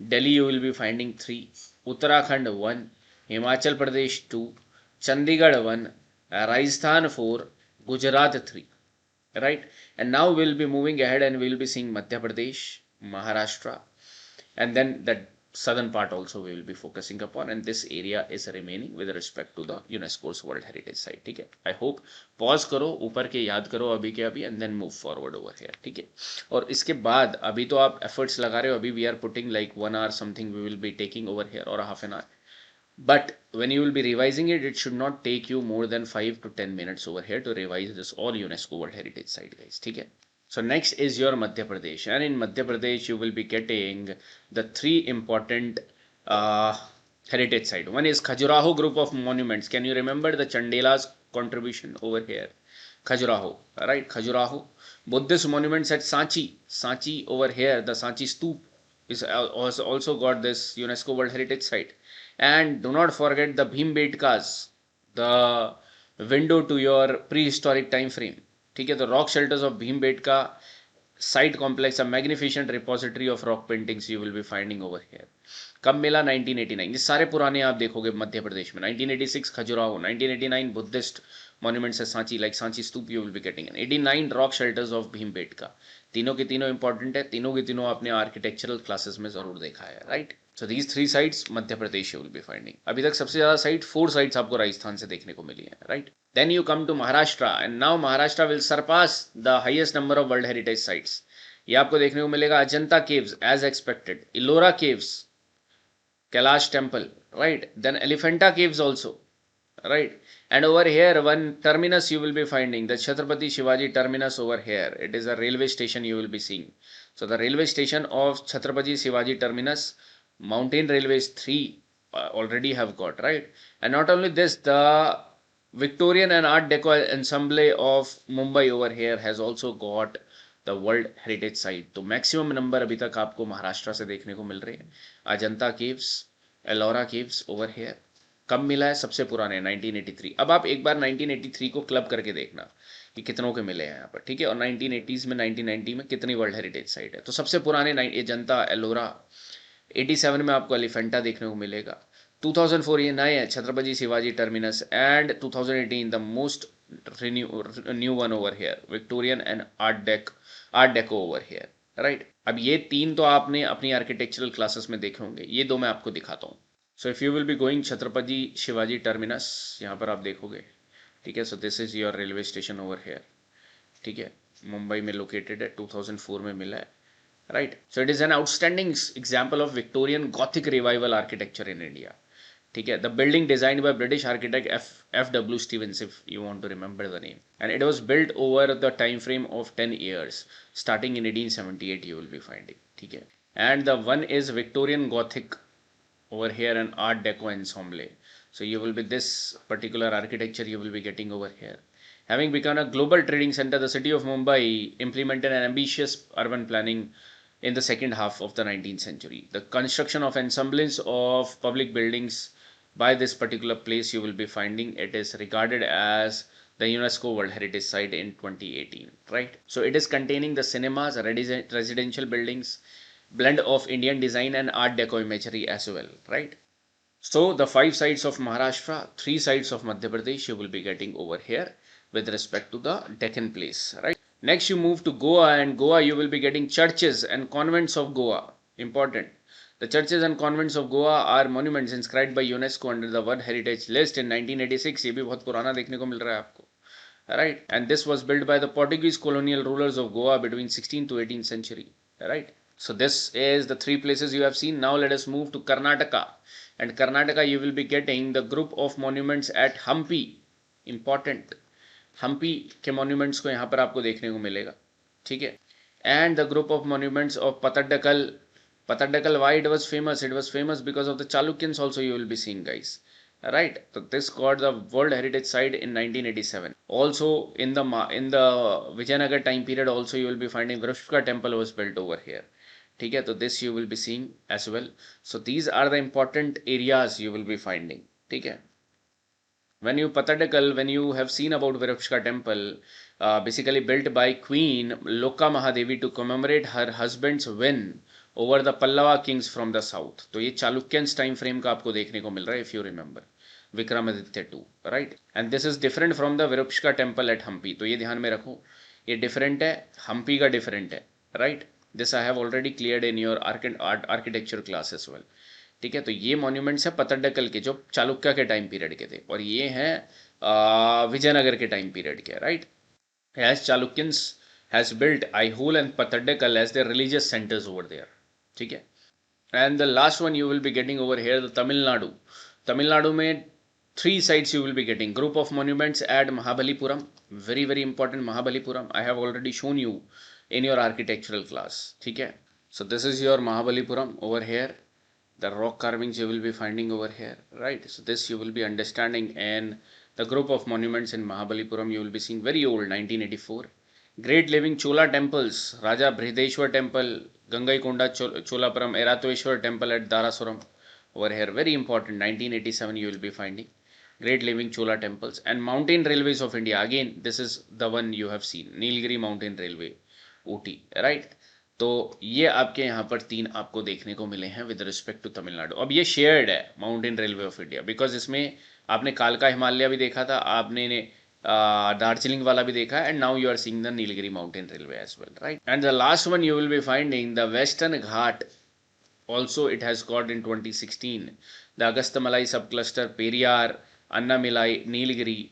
Delhi you will be finding 3, Uttarakhand 1, Himachal Pradesh 2, Chandigarh 1, Rajasthan 4, Gujarat 3. Right? And now we'll be moving ahead and we'll be seeing Madhya Pradesh, Maharashtra, and then the southern part also we will be focusing upon, and this area is remaining with respect to the UNESCO's World Heritage Site. ठीक है, I hope pause करो, ऊपर के याद करो अभी के अभी, and then move forward over here. ठीक है, और इसके बाद अभी तो आप efforts लगा रहे हो, अभी we are putting like 1 hour something we will be taking over here or a half an hour. But when you will be revising it, it should not take you more than 5 to 10 minutes over here to revise this all UNESCO World Heritage Site, guys. ठीक है. So next is your Madhya Pradesh, and in Madhya Pradesh you will be getting the 3 important uh, heritage site. One is Khajuraho group of monuments. Can you remember the Chandela's contribution over here? Khajuraho, right? Khajuraho. Buddhist monuments at Sanchi. Sanchi over here, the Sanchi Stoop is also got this UNESCO World Heritage Site. And do not forget the Bhimbetkas, the window to your prehistoric time frame. ठीक है, तो rock shelters of Bhimbetka site complex, a magnificent repository of rock paintings you will be finding over here. कब मिला? 1989. ये सारे पुराने आप देखोगे मध्य प्रदेश में. 1986 खजुराहो, 1989 बुद्धिस्ट मॉन्यूमेंट्स है Sanchi, like Sanchi stupa you will be getting. 89 rock shelters of Bhimbetka. तीनों के तीनों इंपॉर्टेंट है, तीनों के तीनों आपने आर्किटेक्चरल क्लासेस में जरूर देखा है, right? So these 3 sites Madhya Pradesh you will be finding. अभी तक सबसे ज्यादा साइट 4 साइट्स आपको राजस्थान से देखने को मिली है, right? Then you come to Maharashtra, and now Maharashtra will surpass the highest number of World Heritage Sites. ये आपको देखने को मिलेगा Ajanta caves as expected, Ellora caves, Kailash temple, right? Then Elephanta caves also, right? And over here one terminus you will be finding, the Chhatrapati Shivaji terminus over here. It is a railway station you will be seeing. So the railway station of Chhatrapati Shivaji terminus, mountain railways 3 already have got, right? And not only this, the Victorian and Art Deco ensemble of Mumbai over here has also got the World Heritage Site. तो maximum number अभी तक आपको महाराष्ट्र से देखने को मिल रहे हैं. Ajanta caves, Ellora caves over here. कब मिला है? सबसे पुराने 1983. अब आप एक बार 1983 को क्लब करके देखना कि कितनों के मिले हैं यहाँ पर, ठीक है? और 1980s में 1990 में कितनी वर्ल्ड हेरिटेज साइट है? तो सबसे पुराने अजंता, एलोरा. 87 में आपको एलिफेंटा देखने को मिलेगा. 2004 ये नए है Chhatrapati Shivaji terminus, and 2018 the most new one over here, Victorian and art deco over here, right? अब ये 3 तो आपने अपनी आर्किटेक्चरल क्लासेस में देखे होंगे, ये 2 मैं आपको दिखाता हूँ. So if you will be going Chhatrapati Shivaji terminus, यहाँ पर आप देखोगे, ठीक है? So this is your railway station over here, ठीक है? मुंबई में लोकेटेड है, 2004 में मिला है, right? So it is an outstanding example of Victorian Gothic revival architecture in India. ठीक है? The building designed by British architect F.W. Stevens, if you want to remember the name, and it was built over the time frame of 10 years, starting in 1878. You will be finding, ठीक है? And the one is Victorian Gothic over here and Art Deco ensemble. So you will be this particular architecture you will be getting over here. Having become a global trading center, the city of Mumbai implemented an ambitious urban planning in the second half of the 19th century. The construction of ensembles of public buildings by this particular place you will be finding, it is regarded as the UNESCO World Heritage Site in 2018, right? So it is containing the cinemas, residential buildings, blend of Indian design and Art Deco imagery as well, right? So the 5 sites of Maharashtra, 3 sites of Madhya Pradesh you will be getting over here with respect to the Deccan place, right? Next you move to Goa, and Goa you will be getting churches and convents of Goa. Important. The churches and convents of Goa are monuments inscribed by UNESCO under the World Heritage List in 1986. ये भी बहुत पुराना देखने को मिल रहा है आपको, right? And this was built by the Portuguese colonial rulers of Goa between 16th to 18th century, right? So this is the 3 places you have seen. Now let us move to Karnataka, and Karnataka you will be getting the group of monuments at Hampi. Important. Hampi के monuments को यहाँ पर आपको देखने को मिलेगा, ठीक है? And the group of monuments of Pattadakal. Pattadakal, why it was famous because of the Chalukyans also you will be seeing, guys, right? So this got the World Heritage Site in 1987. Also in the Vijayanagar time period also you will be finding Vrishka temple was built over here, ठीक है? तो this you will be seeing as well. So these are the important areas you will be finding, ठीक है? When you Patadakal, when you have seen about Virupshka temple, basically built by Queen Lokka Mahadevi to commemorate her husband's win over the Pallava kings from the south. तो ये चालुक्यंस time frame का आपको देखने को मिल रहा है, if you remember Vikramaditya 2, right. And this is different from the Virupaksha temple at Hampi. तो ये ध्यान में रखो, ये डिफरेंट है, हम्पी का डिफरेंट है, right. This I have already cleared in your architecture class as well. ठीक है, तो ये मॉन्यूमेंट्स है पत्तडकल के जो चालुक्य के टाइम पीरियड के थे, और ये हैं विजयनगर के टाइम पीरियड के, right. As Chalukyans has built Aihole and Pattadakal as their religious centers over there. ठीक है. And the last one you will be getting over here, the Tamil Nadu. Tamil Nadu में 3 sites you will be getting. Group of monuments at Mahabalipuram. Very very important Mahabalipuram. I have already shown you in your architectural class. ठीक है. So this is your Mahabalipuram over here. The rock carvings you will be finding over here, right. So this you will be understanding, and the group of monuments in Mahabalipuram you will be seeing very old, 1984. Great living Chola temples, Raja Brihadeshwar temple, Gangaikonda Cholapuram, Eratweshwar temple at Darasuram over here, very important, 1987 you will be finding. Great living Chola temples. And mountain railways of India, again this is the one you have seen, Nilgiri mountain railway, Ooty, right. तो ये आपके यहाँ पर 3 आपको देखने को मिले हैं विद रिस्पेक्ट टू तमिलनाडु. अब ये शेयर्ड है mountain railway of India, because इसमें आपने कालका हिमालय भी देखा था, आपने दार्जिलिंग वाला भी देखा, and now you are seeing the Nilgiri mountain railway as well, right. And the last one you will be finding the western Ghat. Also it has got in 2016 the Agastyamalai subcluster, Periyar, Annamalai, Nilgiri,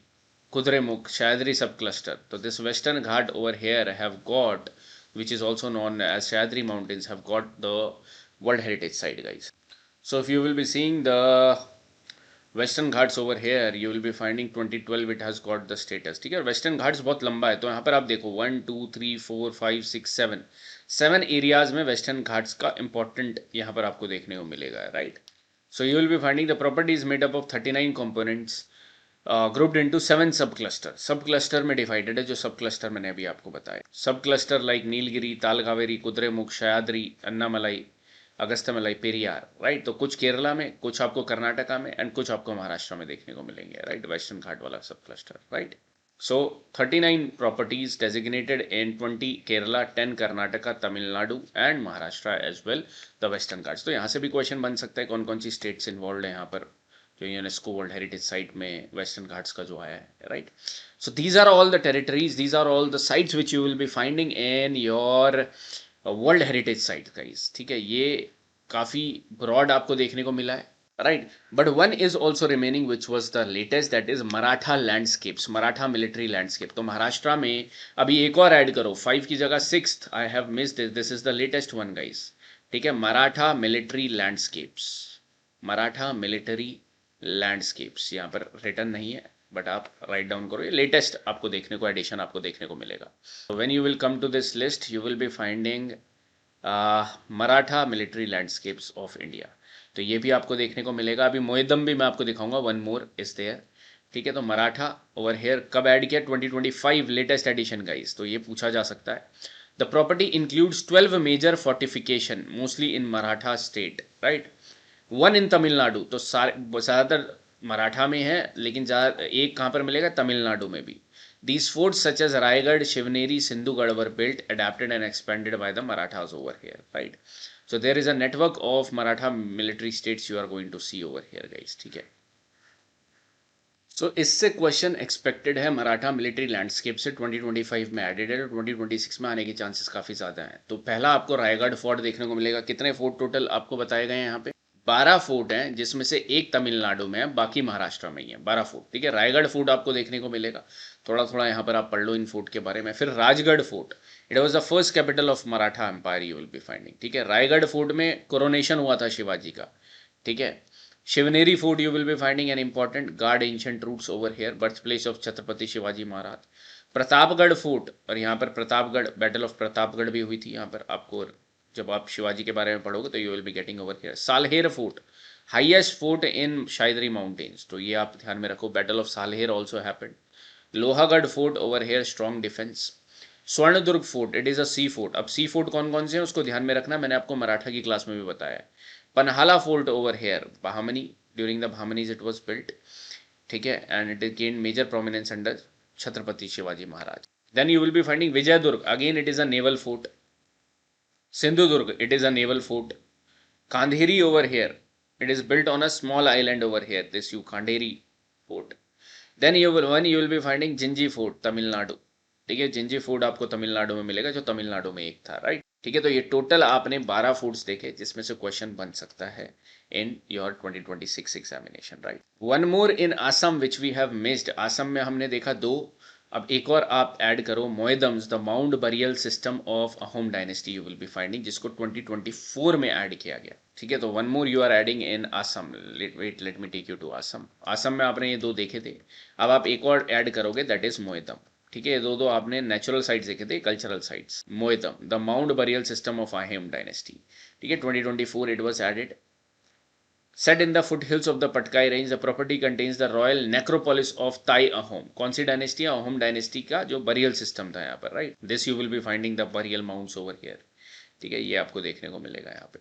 Kudremukh, Sahyadri subcluster. So this western ghat over here have got, which is also known as Sahyadri mountains, have got the World Heritage Site, guys. So if you will be seeing the western Ghats over here you will be finding 2012 it has got the status. ठीक है, western Ghats बहुत लंबा है, तो यहाँ पर आप देखो 1 2 3 4 5 6 7 एरियाज में वेस्टर्न घाट्स का इंपॉर्टेंट यहाँ पर आपको देखने को मिलेगा, right. So you will be finding the properties made up of 39 components grouped into 7 सब क्लस्टर. सब क्लस्टर में डिवाइडेड है, जो सब क्लस्टर मैंने अभी आपको बताया. Sub cluster like Nilgiri, Talakaveri, Kudremukh, Sahyadri, Annamalai, Agasthyamalai, Periyar, right. तो कुछ केरला में, कुछ आपको कर्नाटका में, एंड कुछ आपको महाराष्ट्र में देखने को मिलेंगे, राइट. वेस्टर्न घाट वाला सब cluster, right. So 39 properties designated in 20 Kerala, 10 Karnataka, Tamil Nadu and Maharashtra as well the western Ghats. तो यहाँ से भी क्वेश्चन बन सकता है कौन कौन सी स्टेट्स इन्वॉल्व है यहाँ पर जो यूनेस्को वर्ल्ड हेरिटेज साइट में वेस्टर्न घाट्स का जो आया है, right. So these are all the territories, these are all the sites which you will be finding in your world heritage site, guys. ठीक है, ये काफ़ी ब्रॉड आपको देखने को मिला है, right. But one is also remaining which was the latest, that is Maratha landscapes, Maratha military landscape. तो महाराष्ट्र में अभी एक और ऐड करो, 5 की जगह 6th I have missed, this is the latest one, guys. ठीक है, Maratha military landscapes, Maratha military landscapes, यहाँ पर रिटर्न नहीं है बट आप राइट डाउन करो, ये लेटेस्ट आपको देखने को एडिशन आपको देखने को मिलेगा. When you will come to this list you will be finding Maratha military landscapes of India. तो ये भी आपको देखने को मिलेगा. अभी मोएदम भी मैं आपको दिखाऊंगा, वन मोर इज देयर. ठीक है, तो मराठा ओवर हेयर कब ऐड किया, 2025 लेटेस्ट एडिशन, गाइस. तो ये पूछा जा सकता है. The property includes 12 major fortification mostly in Maratha state, right. 1 in Tamil Nadu. तो ज़्यादातर मराठा में है, लेकिन एक कहाँ पर मिलेगा, तमिलनाडु में भी. These forts such as Raigad, Shivneri, Sindhugad were built, adapted and expanded by the Marathas over here, right. So there is a network of Maratha military states you are going to see over here, guys. ठीक है. So इससे question expected है Maratha military landscape से, 2025 में added है, 2026 में आने के चांसेस काफ़ी ज़्यादा हैं. तो पहला आपको रायगढ़ फोर्ट देखने को मिलेगा. कितने फोर्ट टोटल आपको बताए गए हैं यहाँ पे, 12 फोर्ट हैं, जिसमें से एक तमिलनाडु में है, बाकी महाराष्ट्र में ही है. 12 फोर्ट. ठीक है, रायगढ़ फोर्ट आपको देखने को मिलेगा. थोड़ा थोड़ा यहाँ पर आप पढ़ लो इन फोर्ट के बारे में. फिर Rajgad fort, it was the first capital of Maratha empire, you will be finding. ठीक है, रायगढ़ फोर्ट में कोरोनेशन हुआ था शिवाजी का. ठीक है. Shivneri fort you will be finding an important guard ancient routes over here, birth place of Chhatrapati Shivaji Maharaj. Pratapgad fort, और यहाँ पर प्रतापगढ़, बैटल ऑफ प्रतापगढ़ भी हुई थी यहाँ पर. आपको जब आप शिवाजी के बारे में पढ़ोगे तो you will be getting over here. Salher fort, highest fort in Sahyadri mountains, तो ये आप ध्यान में रखो. Battle of Salher also happened. Lohagarh fort over here, strong defence. Suvarnadurg fort, it is a sea fort. अब सी फोर्ट कौन कौन से हैं उसको ध्यान में रखना, मैंने आपको मराठा की क्लास में भी बताया है. Panhala fort over here, Bahmani, during the Bahmanis it was built. ठीक है, and it gain major prominence under Chhatrapati Shivaji Maharaj. Then you will be finding Vijayadurg. Again, it is a naval fort. Sindhudurg, it is a naval fort. Kandheri over here, it is built on a small island over here. This you Kandheri fort. Then you will be finding Jinji fort, Tamil Nadu. ठीक है, Gingee food आपको तमिलनाडु में मिलेगा, जो तमिलनाडु में एक था, right. ठीक है, तो ये टोटल आपने 12 फूड्स देखे जिसमें से क्वेश्चन बन सकता है in your 2026 examination, right. One more in Assam which we have missed. Assam में हमने देखा दो, अब एक और आप ऐड करो, Moidams the mount burial system of Ahom dynasty you will be finding, जिसको 2024 में ऐड किया गया। ठीक है, तो one more you are adding in Assam. Let me take you to Assam. Assam में आपने ये दो देखे थे, अब आप एक और ऐड करोगे, दैट इज मोएदम। ठीक है, दो आपने नेचुरल साइट्स देखे थे, cultural sites. Moidam the mount burial system of Ahom dynasty. ठीक है, 2024 it was added. Set in the foothills of the Patkai range, the property contains the royal necropolis of Tai Ahom. कौन सी dynasty है? Ahom dynasty का जो burial system था यहाँ पर, right. This you will be finding the burial mounds over here. ठीक है, ये आपको देखने को मिलेगा यहाँ पे।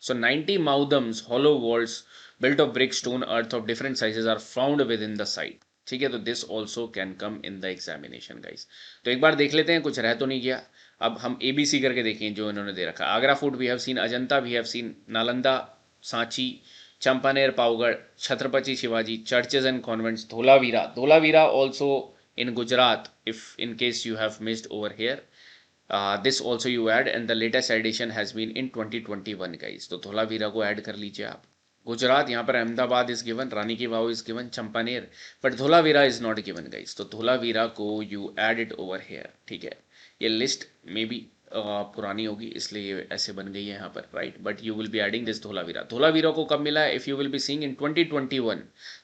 So 90 maudams, hollow walls built of brick, stone, earth of different sizes are found within the site. ठीक है, तो this also can come in the examination guys। तो एक बार देख लेते हैं, कुछ रह तो नहीं गया। अब हम ABC करके देखें जो इन्होंने दे रखा। Agra fort we have seen, Ajanta we have seen, Nalanda, Sanchi, Champaner, Pavagadh, Chhatrapati Shivaji, churches and convents, Dholavira. Dholavira also in Gujarat, if in case you have missed over here, this also you add, and the latest edition has been in 2021 guys। तो धोलावीरा को add कर लीजिए आप। गुजरात, यहाँ पर Ahmedabad is given, Rani ki Vav is given, Champaner, but Dholavira is not given guys, तो धोलावीरा को you add it over here. ठीक है, ये लिस्ट में भी पुरानी होगी इसलिए ये ऐसे बन गई है यहाँ पर, right, but you will be adding this Dholavira. Dholavira को कब मिला है? If you will be seeing in 2021,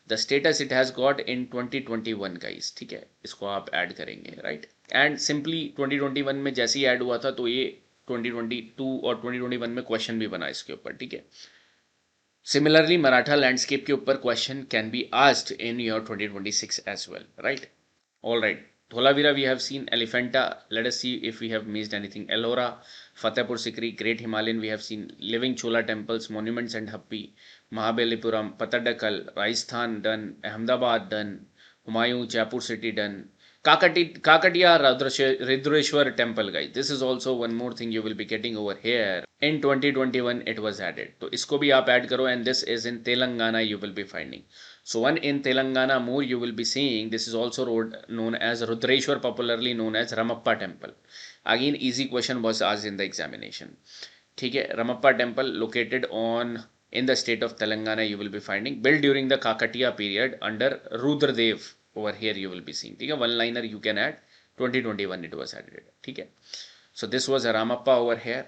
the status it has got in 2021 guys. ठीक है, इसको आप ऐड करेंगे, राइट। एंड सिंपली 2021 में जैसे ही ऐड हुआ था तो ये 2022 और 2021 में क्वेश्चन भी बना इसके ऊपर। ठीक है, सिमिलरली मराठा लैंडस्केप के ऊपर question can be asked in your 2026 as well, right. All right, Dholavira we have seen, Elephanta, let us see if we have missed anything, Ellora, Fatehpur Sikri, Great Himalayan we have seen, Living Chola temples, monuments and Happi, Mahabalipuram, Patadakal, Rajasthan done, Ahmedabad done, Humayun, Jaipur city done, Kakatiya Ridreshwar temple guys, this is also one more thing you will be getting over here, in 2021 it was added, तो इसको भी आप add करो, and this is in Telangana you will be finding। So one in Telangana more you will be seeing, this is also known as Rudreshwar, popularly known as Ramappa temple। Again easy question was asked in the examination। ठीक है, Ramappa temple located on in the state of Telangana you will be finding, built during the Kakatiya period under Rudradev, over here you will be seeing। ठीक है, one liner you can add, 2021 it was added। ठीक है, so this was a Ramappa over here,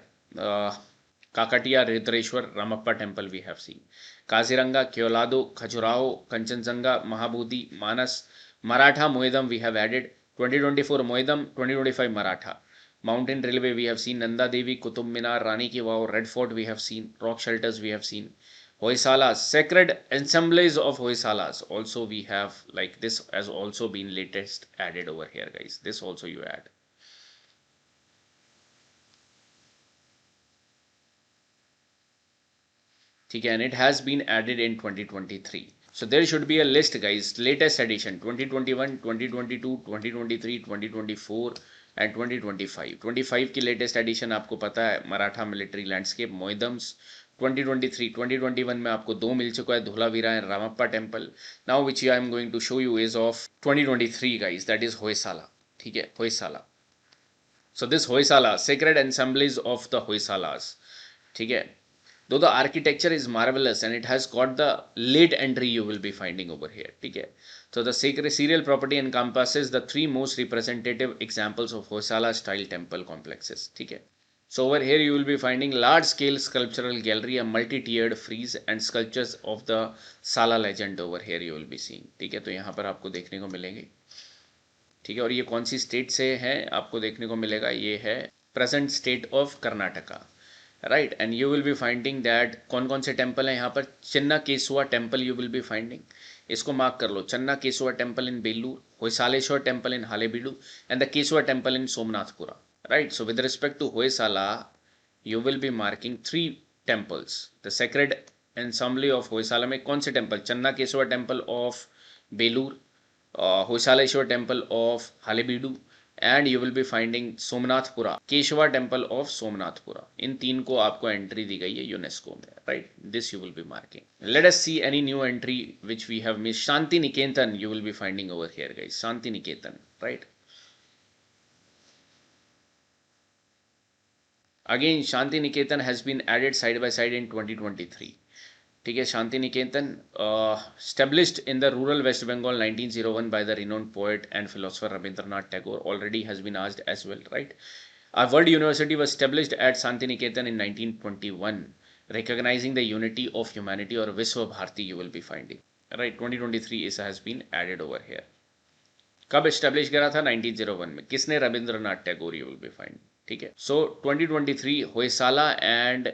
Kakatiya Rudrashwar Ramappa temple we have seen। Kaziranga, Keolado, Khajuraho, Kanchenjunga, Mahabodhi, Manas, Maratha Moedam we have added, 2024 Moedam, 2025 Maratha। Mountain railway we have seen, Nanda Devi, Qutub Minar, Rani Ki Vav, Red Fort we have seen, rock shelters we have seen, Hoysalas, sacred ensembles of Hoysalas also we have, like this has also been latest added over here guys, this also you add। ठीक है, and it has been added in 2023, so there should be a list guys, latest edition 2021, 2022, 2023, 2024 and 2025। 25 की latest edition आपको पता है, Maratha military landscape, moidams. 2023 2021 में आपको दो मिल चुका है, Dholavira and Ramappa temple. Now which I am going to show you is of 2023 guys, that is Hoysala. ठीक है, Hoysala, so this Hoysala, sacred ensembles of the Hoysalas. ठीक है, though the architecture is marvelous and it has got the late entry you will be finding over here। ठीक है, so the serial property encompasses the three most representative examples of Hoysala style temple complexes। ठीक है, so over here you will be finding large scale sculptural gallery, a multi-tiered frieze and sculptures of the Sala legend over here you will be seeing। ठीक है, तो यहाँ पर आपको देखने को मिलेंगे। ठीक है, और ये कौन सी स्टेट से है आपको देखने को मिलेगा, ये है present state of Karnataka, right. And you will be finding that कौन कौन से टेम्पल हैं यहाँ पर, Chenna Kesava temple you will be finding, इसको मार्क कर लो, Channa Kesava temple in Belur, Hoysaleswara temple in Halebidu and the Kesava temple in Somanathapura, right. So with respect to Hoysala you will be marking three temples, the sacred ensemble of Hoysala में कौन से टेम्पल, चन्ना Kesava temple of Belur, Hoysaleswara temple of Halebidu and you will be finding Somanathapura, Keshava temple of Somanathapura. इन तीन को आपको entry दी गई है यूनेस्को में, right? This you will be marking. Let us see any new entry which we have miss. Shanti Niketan you will be finding over here, guys. Shanti Niketan, right? Again, Shanti Niketan has been added side by side in 2023. ठीक है, Shanti Niketan established in the rural West Bengal 1901 by the renowned poet and philosopher Rabindranath Tagore, already has been asked as well, right? A world university was established at Shanti Niketan in 1921, recognizing the unity of humanity, or Vishwa Bharati you will be finding, right? 2023 is has been added over here. कब establish करा था? 1901 में। किसने? Rabindranath Tagore, you will be find, ठीक है। So 2023 Hoysala and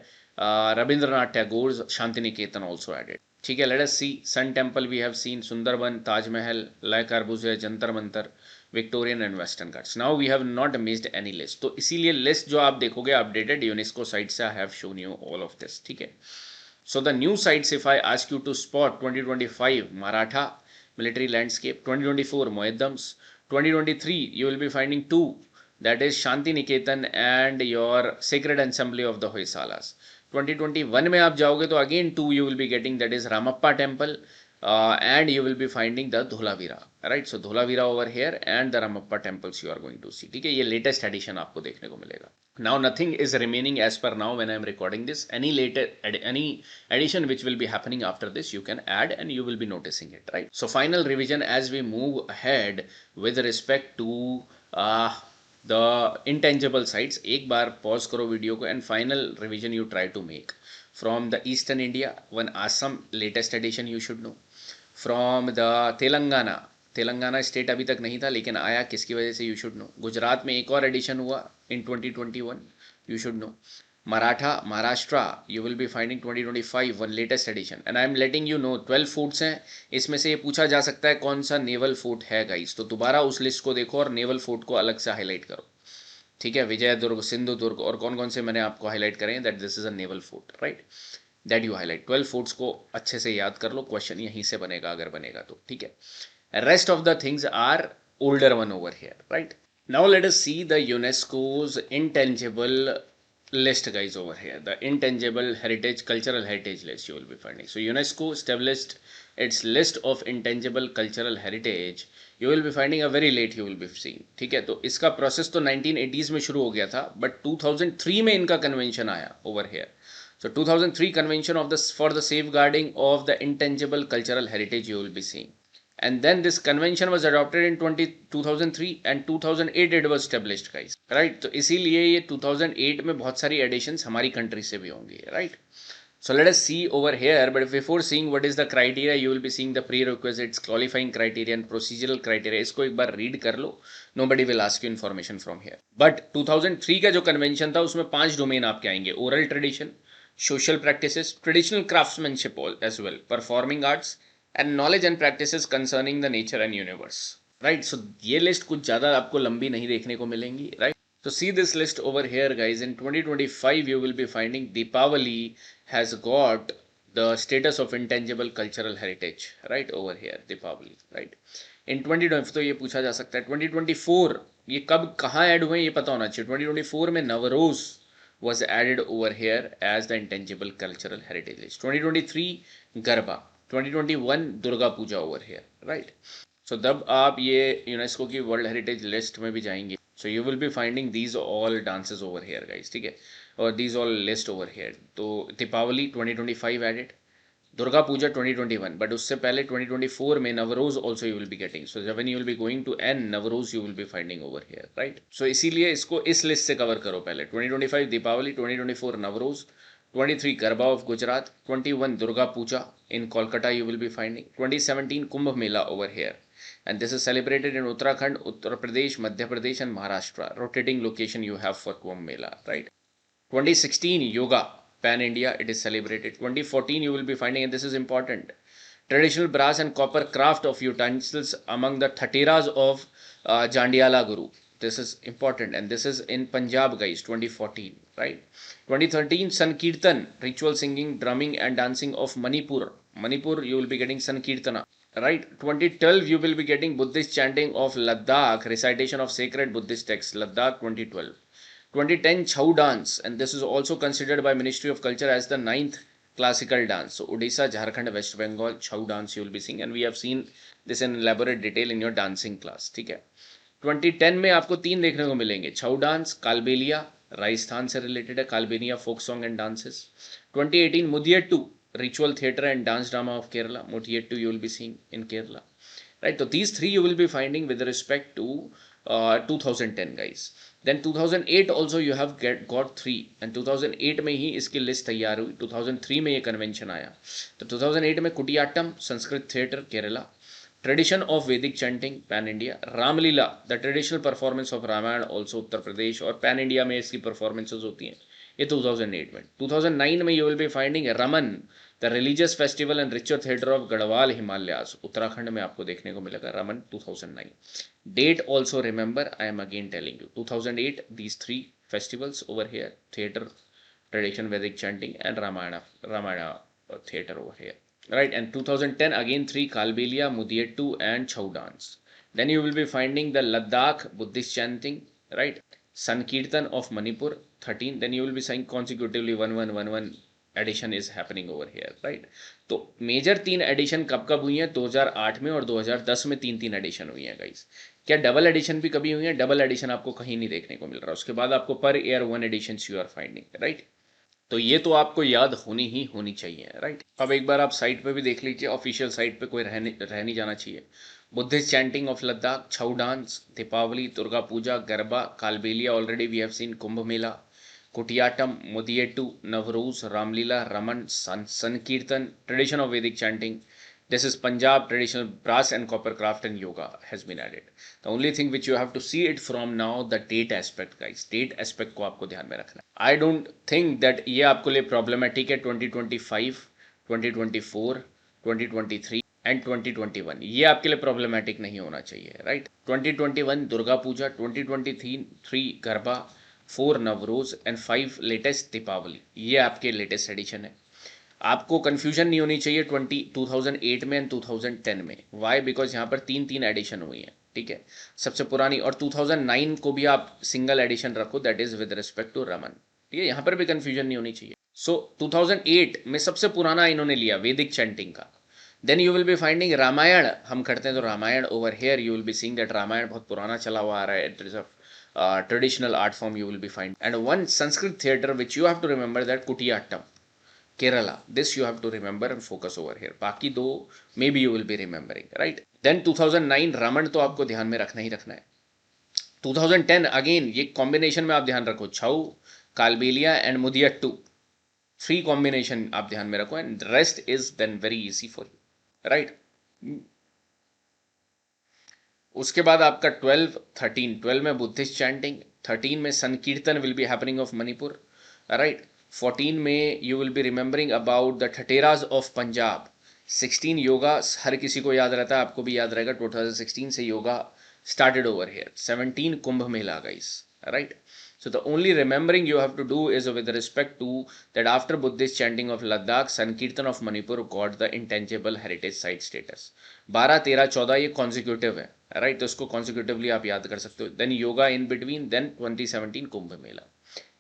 Rabindranath Tagore Shanti Niketan also added, ठीक है। Let us see sun temple we have seen, Sundarban, Taj Mahal, Le Corbusier, Jantar Mantar, Victorian and western Ghats. Now we have not missed any list, तो इसीलिए लिस्ट जो आप देखोगे अपडेटेड यूनेस्को साइट से, I have shown you all of this, ठीक है। So the new sites if I ask you to spot, 2025 Maratha military landscape, 2024 Moeddams, 2023 you will be finding two, that is Shanti Niketan and your Sacred Assembly of the Hoysalas. 2021 में आप जाओगे तो again two you will be getting, that is Ramappa Temple and you will be finding the Dholavira, right? So Dholavira over here and the Ramappa temples you are going to see, ठीक है। ये latest addition आपको देखने को मिलेगा। Now nothing is remaining as per now when I am recording this. Any later any addition which will be happening after this you can add and you will be noticing it, right? So final revision as we move ahead with respect to the intangible sites. एक बार pause करो video को and final revision you try to make. From the Eastern India, one Assam latest addition you should know. From the Telangana state अभी तक नहीं था लेकिन आया, किसकी वजह से? You should know. गुजरात में एक और एडिशन हुआ इन 2021, you should know. Maratha Maharashtra you will be finding 2025 one latest edition and I am letting you know 12 forts हैं। इसमें से ये पूछा जा सकता है कौन सा नेवल फोर्ट है गाइस, तो दोबारा उस लिस्ट को देखो और नेवल फोर्ट को अलग से हाईलाइट करो, ठीक है। विजयदुर्ग, सिंधुदुर्ग और कौन कौन से मैंने आपको हाईलाइट करें, that this is a naval fort, right? That you highlight. 12 forts को अच्छे से याद कर लो, क्वेश्चन यहीं से बनेगा अगर बनेगा तो, ठीक है। Rest of the things are older one over here, right? Now let us see the UNESCO's intangible list, guys, over here. The intangible heritage, cultural heritage list you will be finding. So UNESCO established its list of intangible cultural heritage. You will be finding a very late you will be seeing, ठीक है। तो इसका process तो 1980s में शुरू हो गया था, बट 2003 में इनका कन्वेंशन आया over here. So 2003 convention of the for the safeguarding of the intangible cultural heritage you will be seeing. And then this convention was adopted in 2003 and 2008 it was established, guys, right? तो इसीलिए ये 2008 में बहुत सारी additions हमारी country से भी होंगी, right? So let us see over here, but before seeing what is the criteria, you will be seeing the prerequisites, qualifying criteria and procedural criteria. इसको एक बार read कर लो, nobody will ask you information from here. But 2003 का जो convention था उसमें 5 domain आपके आएंगे: oral tradition, social practices, traditional craftsmanship as well, performing arts, and knowledge and practices concerning the nature and universe, right? So ये list कुछ ज़्यादा आपको लंबी नहीं देखने को मिलेंगी, right? So see this list over here, guys. In 2025 you will be finding Deepavali has got the status of intangible cultural heritage, right? Over here Deepavali, right? In 2020 तो ये पूछा जा सकता है 2024 ये कब कहाँ ऐड हुए ये पता होना चाहिए। 2024 में Navroz was added over here as the intangible cultural heritage list. 2023 Garba, 2021 Durga Puja over here, right? So जब आप ये यूनेस्को की वर्ल्ड हेरिटेज लिस्ट में भी जाएंगे, so you will be finding these all dances over here, guys, ठीक है, और these all list over here. तो दीपावली 2025 एडेड, दुर्गा पूजा 2021, बट उससे पहले 2024 में Navroz also you will be getting. So when you will be going to an Navroz you will be finding over here, right? So इसीलिए इसको इस लिस्ट से कवर करो पहले। 2025 Deepavali, 2024 Navroz, 23 Garba of Gujarat, 21 Durga Puja in Kolkata you will be finding, 2017 Kumbh Mela over here, and this is celebrated in Uttarakhand, Uttar Pradesh, Madhya Pradesh and Maharashtra. Rotating location you have for Kumbh Mela, right? 2016 Yoga Pan India, it is celebrated. 2014 you will be finding, and this is important, traditional brass and copper craft of utensils among the Thateras of Jandiala Guru. This is important, and this is in Punjab, guys, 2014, right? 2013 Sankirtan, ritual singing, drumming and dancing of Manipur. Manipur you will be getting Sankirtana. right? 2012 you will be getting Buddhist chanting of Ladakh, recitation of sacred Buddhist texts, Ladakh 2012. 2010 Chhau dance, and this is also considered by Ministry of Culture as the ninth classical dance. So Odisha, Jharkhand, West Bengal, Chhau dance you will be seeing, and we have seen this in elaborate detail in your dancing class. ठीक है. 2010 में आपको तीन देखने को मिलेंगे, छऊ dance, Kalbelia, Rajasthan से related है, Kalbelia folk song and dances. 2018 Mudiyettu, ritual theatre and dance drama of Kerala, Muthiyettu you will be seeing in Kerala, right? So these three you will be finding with respect to 2010 guys. Then 2008 also you have got three, and 2008 में ही इसकी list तैयार हुई. 2003 में ये convention आया. तो 2008 में Kutiyattam, Sanskrit theatre Kerala, tradition of Vedic chanting pan India, Ramlila, the traditional performance of Ramayana also Uttar Pradesh, और pan India में इसकी performances होती हैं. ये 2008 में. 2009 में you will be finding Raman, the religious festival and ritual theatre of Garhwal Himalayas, Uttarakhand में आपको देखने को मिलेगा Raman 2009. Date also remember, I am again telling you, 2008 these three festivals over here, theatre, tradition, Vedic chanting, and Ramayana theatre over here. Right, and 2010 again three, Kalbelia, Mudiettu, and Chhau dance. Then you will be finding the Ladakh Buddhist chanting, right? Sankirtan of Manipur 13. Then you will be seeing consecutively 1111 edition is happening over here, right? तो major तीन edition कब कब हुई हैं? 2008 में और 2010 में तीन तीन एडिशन हुई हैं गाइस. क्या डबल एडिशन भी कभी हुई है? डबल एडिशन आपको कहीं नहीं देखने को मिल रहा. उसके बाद आपको per year one edition you are finding, right? तो ये तो आपको याद होनी ही होनी चाहिए, राइट? अब एक बार आप साइट पे भी देख लीजिए, ऑफिशियल साइट पे कोई रह नहीं जाना चाहिए. Buddhist chanting of Ladakh, Chhau dance, Deepavali, Durga Puja, Garba, Kalbelia already we have seen, Kumbh Mela, Kutiyattam, Mudiyettu, Navroz, Ramlila, Raman, Sankirtana, tradition of Vedic chanting. This is Punjab traditional brass and copper craft and yoga has been added. The only thing which you have to see it from now, the date aspect guys. Date aspect को आपको ध्यान में रखना है. I don't think that ये आपको लिए problematic है. 2025, 2024, 2023 and 2021 ये आपके लिए problematic नहीं होना चाहिए, right? 2021 Durga Puja, 2023 Garba, 4 Navroz and 5 latest Deepavali. ये आपके लेटेस्ट एडिशन है. आपको कंफ्यूजन नहीं होनी चाहिए 2008 में एंड 2010 में. वाई? बिकॉज यहाँ पर तीन तीन एडिशन हुई हैं, ठीक है? सबसे पुरानी, और 2009 को भी आप सिंगल एडिशन रखो, that is with respect to Ramman, ठीक है? यहाँ पर भी कंफ्यूजन नहीं होनी चाहिए. सो 2008 में सबसे पुराना इन्होंने लिया वैदिक चैंटिंग का. Then you will be finding Ramayan हम करते हैं, तो Ramayan over here you will be seeing that Ramayan बहुत पुराना चला हुआ आ रहा है. It is a traditional art form you will be finding, and one Sanskrit theatre which you have to remember, that Kutiyattam, Kerala. This you have to remember and focus over here. बाकी दो maybe you will be remembering, right? Then 2009 Raman तो आपको ध्यान में रखना ही रखना है. 2010 again ये कॉम्बिनेशन में आप ध्यान रखो, Chhau, Kalbelia and Mudiyettu, three combination आप ध्यान में रखो, and rest is then very easy for you, right? उसके बाद आपका 12 में बुद्धिस्ट चैंटिंग, 13 में Sankirtana will be happening of Manipur, right? 14 में you will be remembering about the Thatheras of Punjab. 16 yoga, हर किसी को याद रहता है, आपको भी याद रहेगा, 2016 से yoga started over here. 17 Kumbh Mela guys, right? So the only remembering you have to do is with respect to that after Buddhist chanting of Ladakh, Sankirtan of Manipur got the intangible heritage site status. 12, 13, 14 ये consecutive है, right? तो इसको consecutively आप याद कर सकते हो. Then yoga in between, then 2017 Kumbh Mela.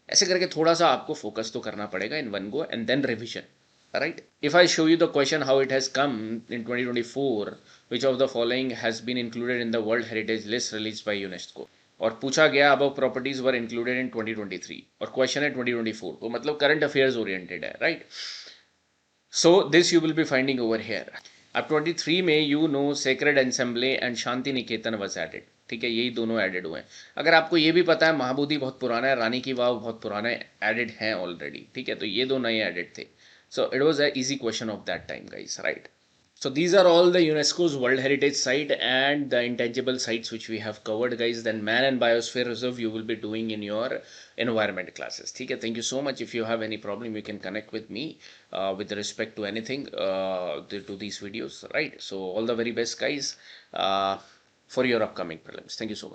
ऐसे करके थोड़ा सा आपको फोकस तो करना पड़ेगा in one go, and then revision, right? If I show you the question how it has come in 2024, which of the following has been included in the World Heritage List released by UNESCO, और पूछा गया above properties were included in 2023, और question है 2024, तो मतलब current affairs oriented है, right? So this you will be finding over here. अब 23 में you know sacred ensemble and Shanti Niketan was added, ठीक है? यही दोनों एडेड हुए हैं. अगर आपको ये भी पता है महाबोधि बहुत पुराना है, रानी की वाव बहुत पुराना है, एडेड हैं ऑलरेडी, ठीक है? तो ये दो नए एडेड थे. So it was an easy question of that time guys, right? So these are all the UNESCO's World Heritage Site and the intangible sites which we have covered guys. Then Man and Biosphere Reserve you will be doing in your environment classes, okay? Thank you so much. If you have any problem you can connect with me with respect to anything to these videos, right? So all the very best guys for your upcoming prelims. Thank you so much.